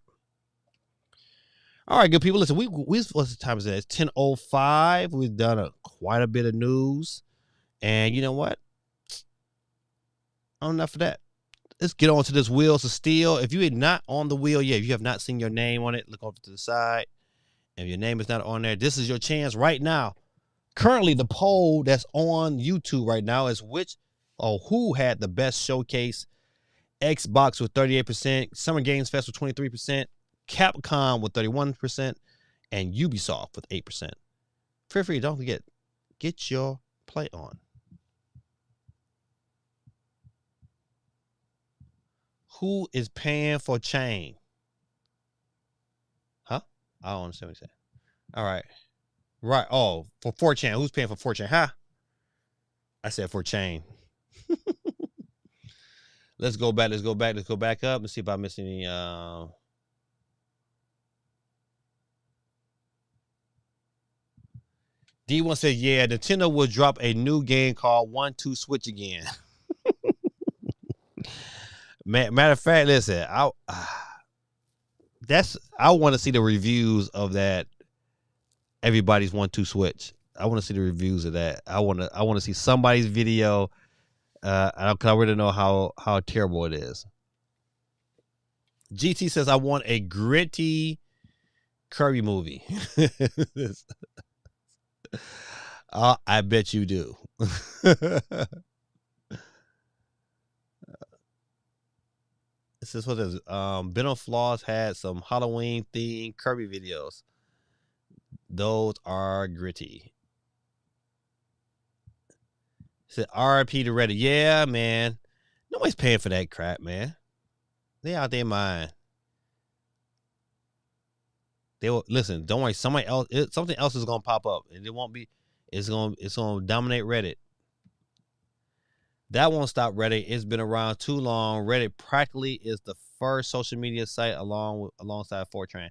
All right, good people. Listen, what's the time is it? It's 10:05. We've done quite a bit of news, and you know what? Enough of that. Let's get on to this Wheels of Steel. If you are not on the wheel yet, if you have not seen your name on it, look over to the side. If your name is not on there, this is your chance right now. Currently, the poll that's on YouTube right now is who had the best showcase. Xbox with 38%, Summer Games Fest with 23%, Capcom with 31%, and Ubisoft with 8%. Feel free, don't forget, get your play on. Who is paying for chain? Huh? I don't understand what you said. All right. Right. Oh, for 4chan. Who's paying for 4chan? Huh? I said for chain. Let's go back up and see if I missed any. D1 says, yeah, Nintendo will drop a new game called 1-2 Switch again. Matter of fact, listen, I want to see the reviews of that. Everybody's 1-2 switch. I want to see the reviews of that. I want to see somebody's video. I already know how terrible it is. GT says I want a gritty Kirby movie. I bet you do. This is what it is. Ben on Floss had some Halloween themed Kirby videos. Those are gritty. Said RIP to Reddit. Yeah, man. Nobody's paying for that crap, man. They out their mind. They will listen. Don't worry. Something else is gonna pop up, and it won't be. It's gonna dominate Reddit. That won't stop Reddit. It's been around too long. Reddit practically is the first social media site alongside 4chan.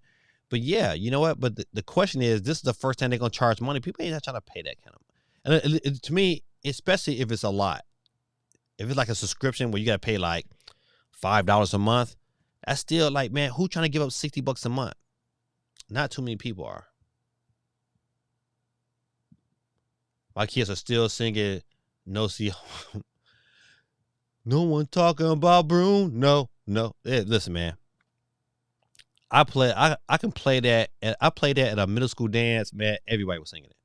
But yeah, you know what? But the question is, this is the first time they're gonna charge money. People ain't not trying to pay that kind of. And to me, especially if it's a lot, if it's like a subscription where you gotta pay like $5 a month, that's still like, man, who trying to give up $60 a month? Not too many people are. My kids are still singing "No See." No one talking about Broom. No. Listen, man. I can play that. And I played that at a middle school dance, man. Everybody was singing it.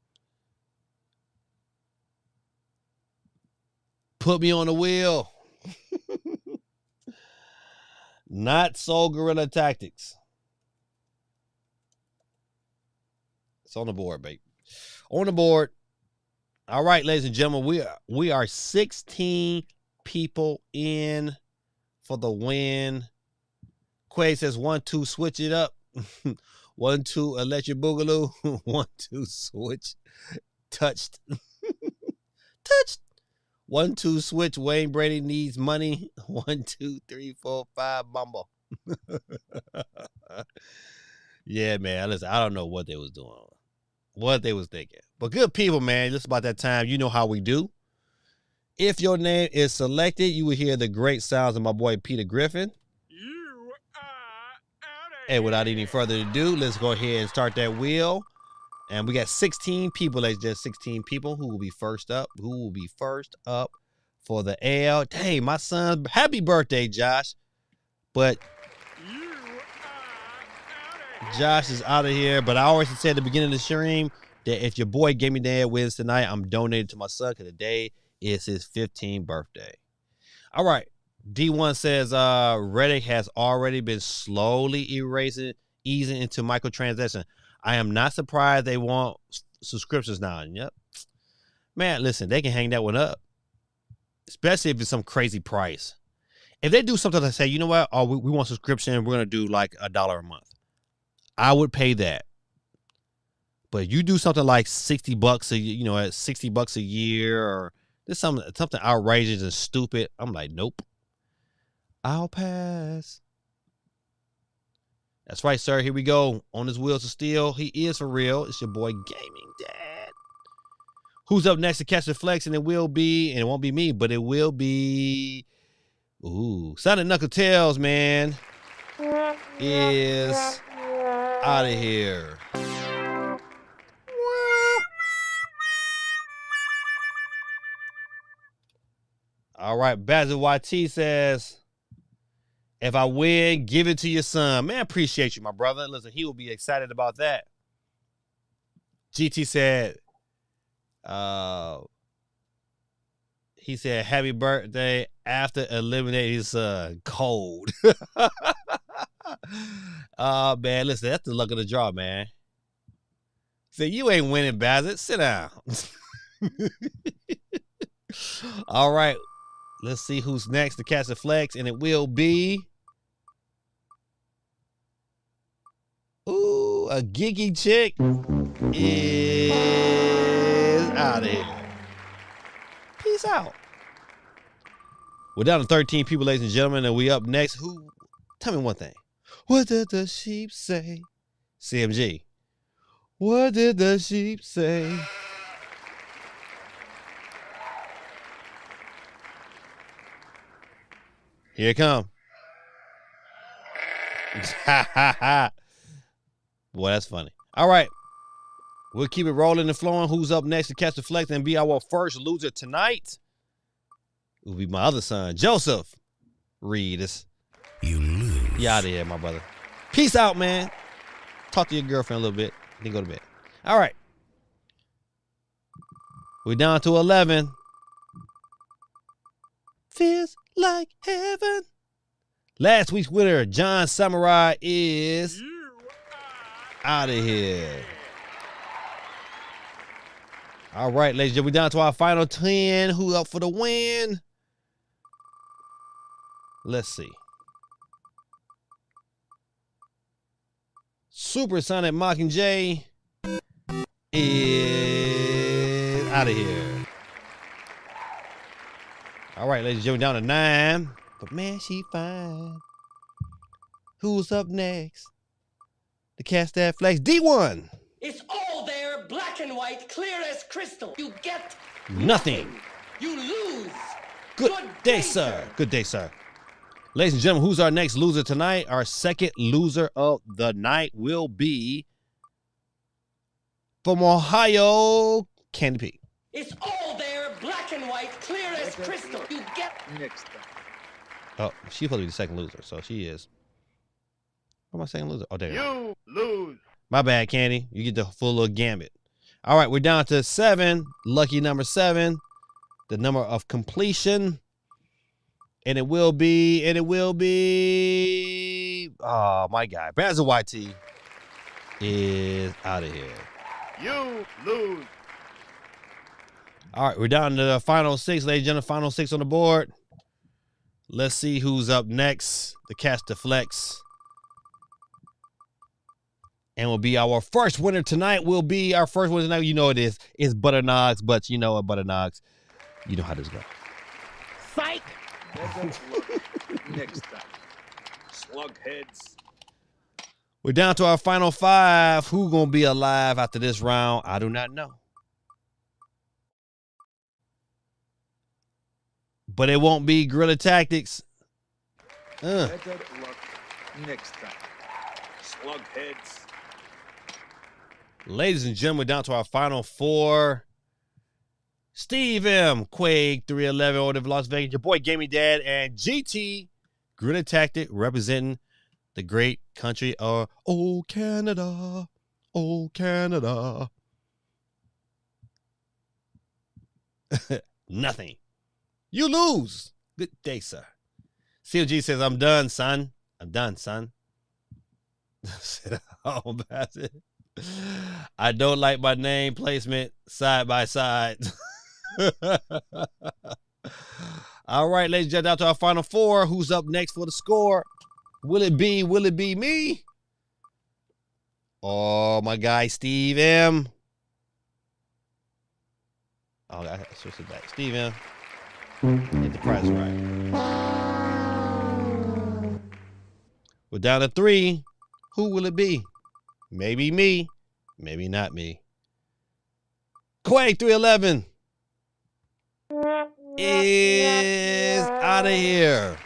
Put me on the wheel. Not so Guerrilla Tactics. It's on the board, babe. On the board. All right, ladies and gentlemen, we are 16 people in for the win. Quay says 1-2, switch it up. 1-2, electric boogaloo. 1-2, switch. Touched. Touched. 1-2, switch. Wayne Brady needs money. 1, 2, 3, 4, 5, Bumble. Yeah, man. Listen, I don't know what they was doing, what they was thinking. But good people, man. Just about that time. You know how we do. If your name is selected, you will hear the great sounds of my boy Peter Griffin. You are and without any further ado, let's go ahead and start that wheel. And we got 16 people. That's just 16 people who will be first up. Who will be first up for the L? Hey, my son, happy birthday, Josh. But Josh is out of here. But I always said at the beginning of the stream that if your boy Gaming Dad wins tonight, I'm donating to my son because today is his 15th birthday. All right. D1 says Reddit has already been slowly easing into microtransaction. I am not surprised they want subscriptions now. Yep. Man, listen, they can hang that one up. Especially if it's some crazy price. If they do something to say, you know what? Oh, we want subscription. We're going to do like $1 a month. I would pay that. But you do something like $60 at $60 a year, or there's something outrageous and stupid. I'm like, nope. I'll pass. That's right, sir. Here we go. On his wheels of steel. He is for real. It's your boy Gaming Dad. Who's up next to catch the flex? And it won't be me, but it will be Sonic Knuckle Tails, man. Is out of here. All right, Basil YT says, if I win, give it to your son. Man, I appreciate you, my brother. Listen, he will be excited about that. GT said, he said, happy birthday after eliminating his son. Cold. Man, listen, that's the luck of the draw, man. Say, you ain't winning, Basil. Sit down. All right. Let's see who's next to catch the flex, and it will be a geeky chick is out of here. Peace out. We're down to 13 people, ladies and gentlemen, and we up next. Tell me one thing. What did the sheep say? CMG. What did the sheep say? Here it come. Boy, that's funny. All right. We'll keep it rolling and flowing. Who's up next to catch the flex and be our first loser tonight? It will be my other son, Joseph Reed. You lose. You out of here, my brother. Peace out, man. Talk to your girlfriend a little bit. Then go to bed. All right. We're down to 11. Feels like heaven. Last week's winner, John Samurai, is out of here. All right, ladies and gentlemen, we're down to our final 10. Who up for the win? Let's see. Supersonic Mockingjay is out of here. All right, ladies and gentlemen, down to 9. But man, she fine. Who's up next? The cast that flex D1. It's all there, black and white, clear as crystal. You get Nothing. You lose. Good day, sir. Good day, sir. Ladies and gentlemen, who's our next loser tonight? Our second loser of the night will be from Ohio, Candy P. It's all there, black and white, clear as crystal. You get Next. Oh, she's supposed to be the second loser, so she is. Where am I second loser? Oh, there you go. You lose. My bad, Candy. You get the full little gambit. All right, we're down to 7. Lucky number 7. The number of completion. And it will be, oh, my guy. Basil YT is out of here. You lose. All right, we're down to the final 6, ladies and gentlemen. Final 6 on the board. Let's see who's up next. The catch the flex. And will be our first winner tonight. Will be our first winner tonight. You know it is. It's Butternogs, but you know what, Butternogs. You know how this goes. psych. Next time. Slugheads. We're down to our final 5. Who gonna be alive after this round? I do not know. But it won't be Guerrilla Tactics. Better luck next time. Slugheads. Ladies and gentlemen, we're down to our final 4. Steve M, Quake 311, out of Las Vegas, your boy Gaming Dad, and GT, Guerrilla Tactic, representing the great country of Canada. Oh, Canada. Nothing. You lose. Good day, sir. CLG says, I'm done, son. I'm done, son. Oh, Bassett. I don't like my name placement side by side. All right, ladies and gentlemen, down to our final 4. Who's up next for the score? Will it be me? Oh, my guy, Steve M. Oh, I switched it back. Steve M. Get the price right. We're down to 3. Who will it be? Maybe me. Maybe not me. Quake 311 is out of here.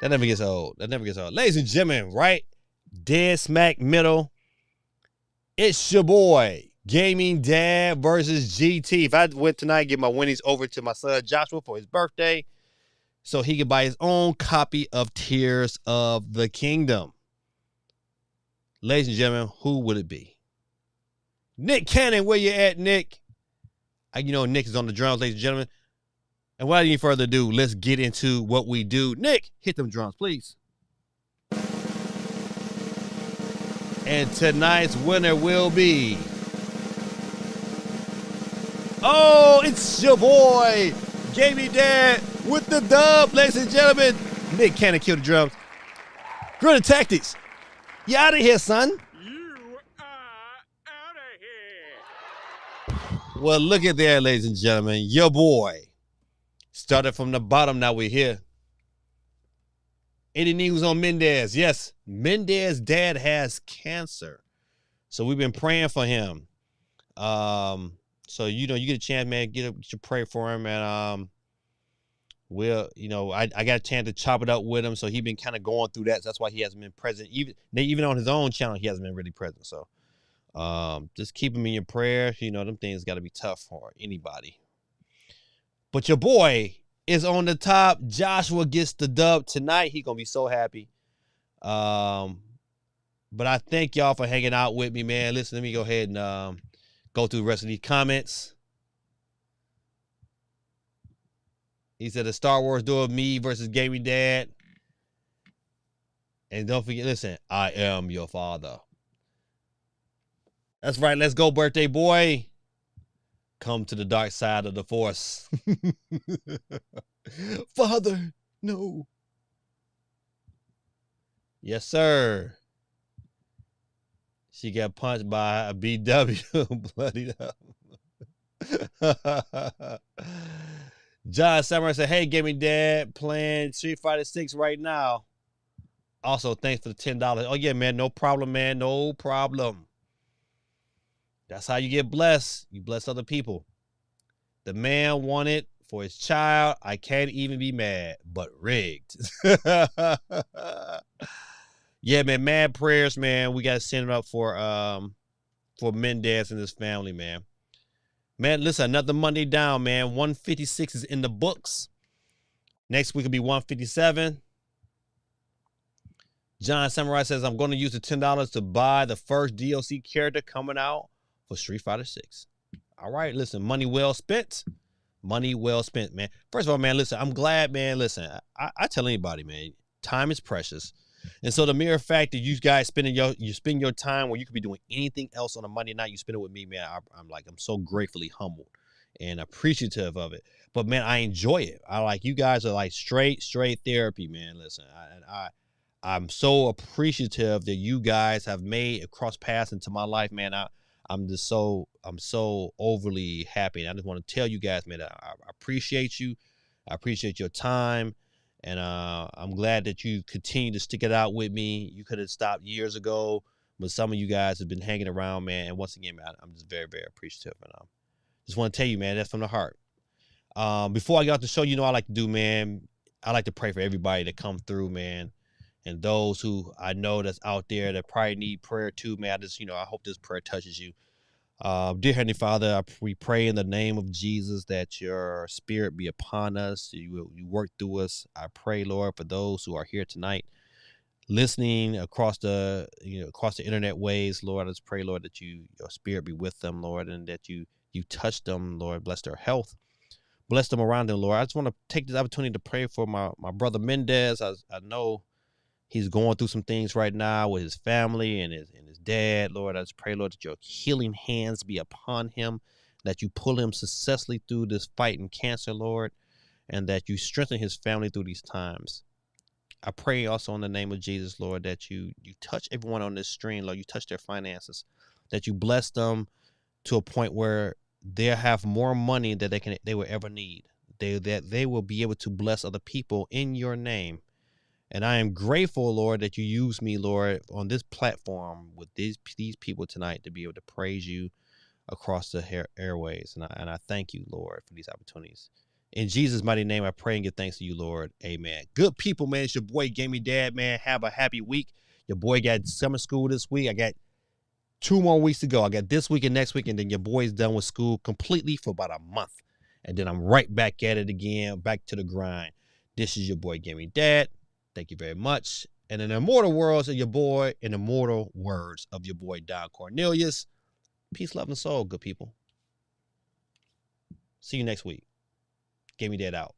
That never gets old. Ladies and gentlemen, right? Dead smack middle. It's your boy, Gaming Dad versus GT. If I went tonight, give my winnings over to my son Joshua for his birthday, so he could buy his own copy of Tears of the Kingdom. Ladies and gentlemen, who would it be? Nick Cannon, where you at, Nick? You know Nick is on the drums, ladies and gentlemen. And without any further ado, let's get into what we do. Nick, hit them drums, please. And tonight's winner will be... Oh, it's your boy, Gaming Dad, with the dub, ladies and gentlemen. Nick Cannon killed the drums. Guerrilla Tactics, you out of here, son. You are out of here. Well, look at there, ladies and gentlemen. Your boy started from the bottom. Now we're here. Any news on Mendez? Yes, Mendez's dad has cancer, so we've been praying for him. So you know, you get a chance, man. Get your pray for him, and Will, you know, I got a chance to chop it up with him, so he been kind of going through that. So that's why he hasn't been present. Even on his own channel, he hasn't been really present. So just keep him in your prayers. You know, them things got to be tough for anybody. But your boy is on the top. Joshua gets the dub tonight. He gonna be so happy. But I thank y'all for hanging out with me, man. Listen, let me go ahead and go through the rest of these comments. He said the Star Wars duel, me versus Gaming Dad. And don't forget, listen, I am your father. That's right. Let's go, birthday boy. Come to the dark side of the force. Father, no. Yes, sir. She got punched by a BW. Bloodied up. John Samurai said, hey, Gaming Dad, playing Street Fighter 6 right now. Also, thanks for the $10. Oh, yeah, man. No problem, man. No problem. That's how you get blessed. You bless other people. The man wanted for his child. I can't even be mad, but rigged. Yeah, man. Mad prayers, man. We got to send it up for Mendez and his family, man. Man, listen, another Monday down, man. 156 is in the books. Next week will be 157. John Samurai says, I'm going to use the $10 to buy the first DLC character coming out for Street Fighter 6. All right, listen, money well spent. Money well spent, man. First of all, man, listen, I'm glad, man. Listen, I tell anybody, man, time is precious. And so the mere fact that you guys spend your time where you could be doing anything else on a Monday night, you spend it with me, man. I'm so gratefully humbled and appreciative of it. But man, I enjoy it. I like, you guys are like straight therapy, man. Listen, I'm so appreciative that you guys have made a cross paths into my life, man. I'm so overly happy. And I just want to tell you guys, man, I appreciate you. I appreciate your time. And I'm glad that you continue to stick it out with me. You could have stopped years ago, but some of you guys have been hanging around, man. And once again, man, I'm just very, very appreciative. And just want to tell you, man, that's from the heart. Before I get off the show, you know, I like to do, man, I like to pray for everybody that come through, man. And those who I know that's out there that probably need prayer too, man. I hope this prayer touches you. Dear Heavenly Father, we pray in the name of Jesus that your spirit be upon us. You work through us. I pray, Lord, for those who are here tonight, listening across the internet ways, Lord. I just pray, Lord, that your spirit be with them, Lord, and that you touch them, Lord. Bless their health. Bless them around them, Lord. I just want to take this opportunity to pray for my brother Mendez. I know he's going through some things right now with his family and his dad, Lord. I just pray, Lord, that your healing hands be upon him, that you pull him successfully through this fight in cancer, Lord, and that you strengthen his family through these times. I pray also in the name of Jesus, Lord, that you touch everyone on this stream, Lord. You touch their finances, that you bless them to a point where they'll have more money that they will ever need. That they will be able to bless other people in your name. And I am grateful, Lord, that you use me, Lord, on this platform with these people tonight to be able to praise you across the airways. And I thank you, Lord, for these opportunities. In Jesus' mighty name, I pray and give thanks to you, Lord. Amen. Good people, man. It's your boy, Gaming Dad, man. Have a happy week. Your boy got summer school this week. I got 2 more weeks to go. I got this week and next week, and then your boy's done with school completely for about a month. And then I'm right back at it again, back to the grind. This is your boy, Gaming Dad. Thank you very much. And in the immortal words of your boy, in the immortal words of your boy, Don Cornelius, peace, love, and soul, good people. See you next week. Gaming Dad out.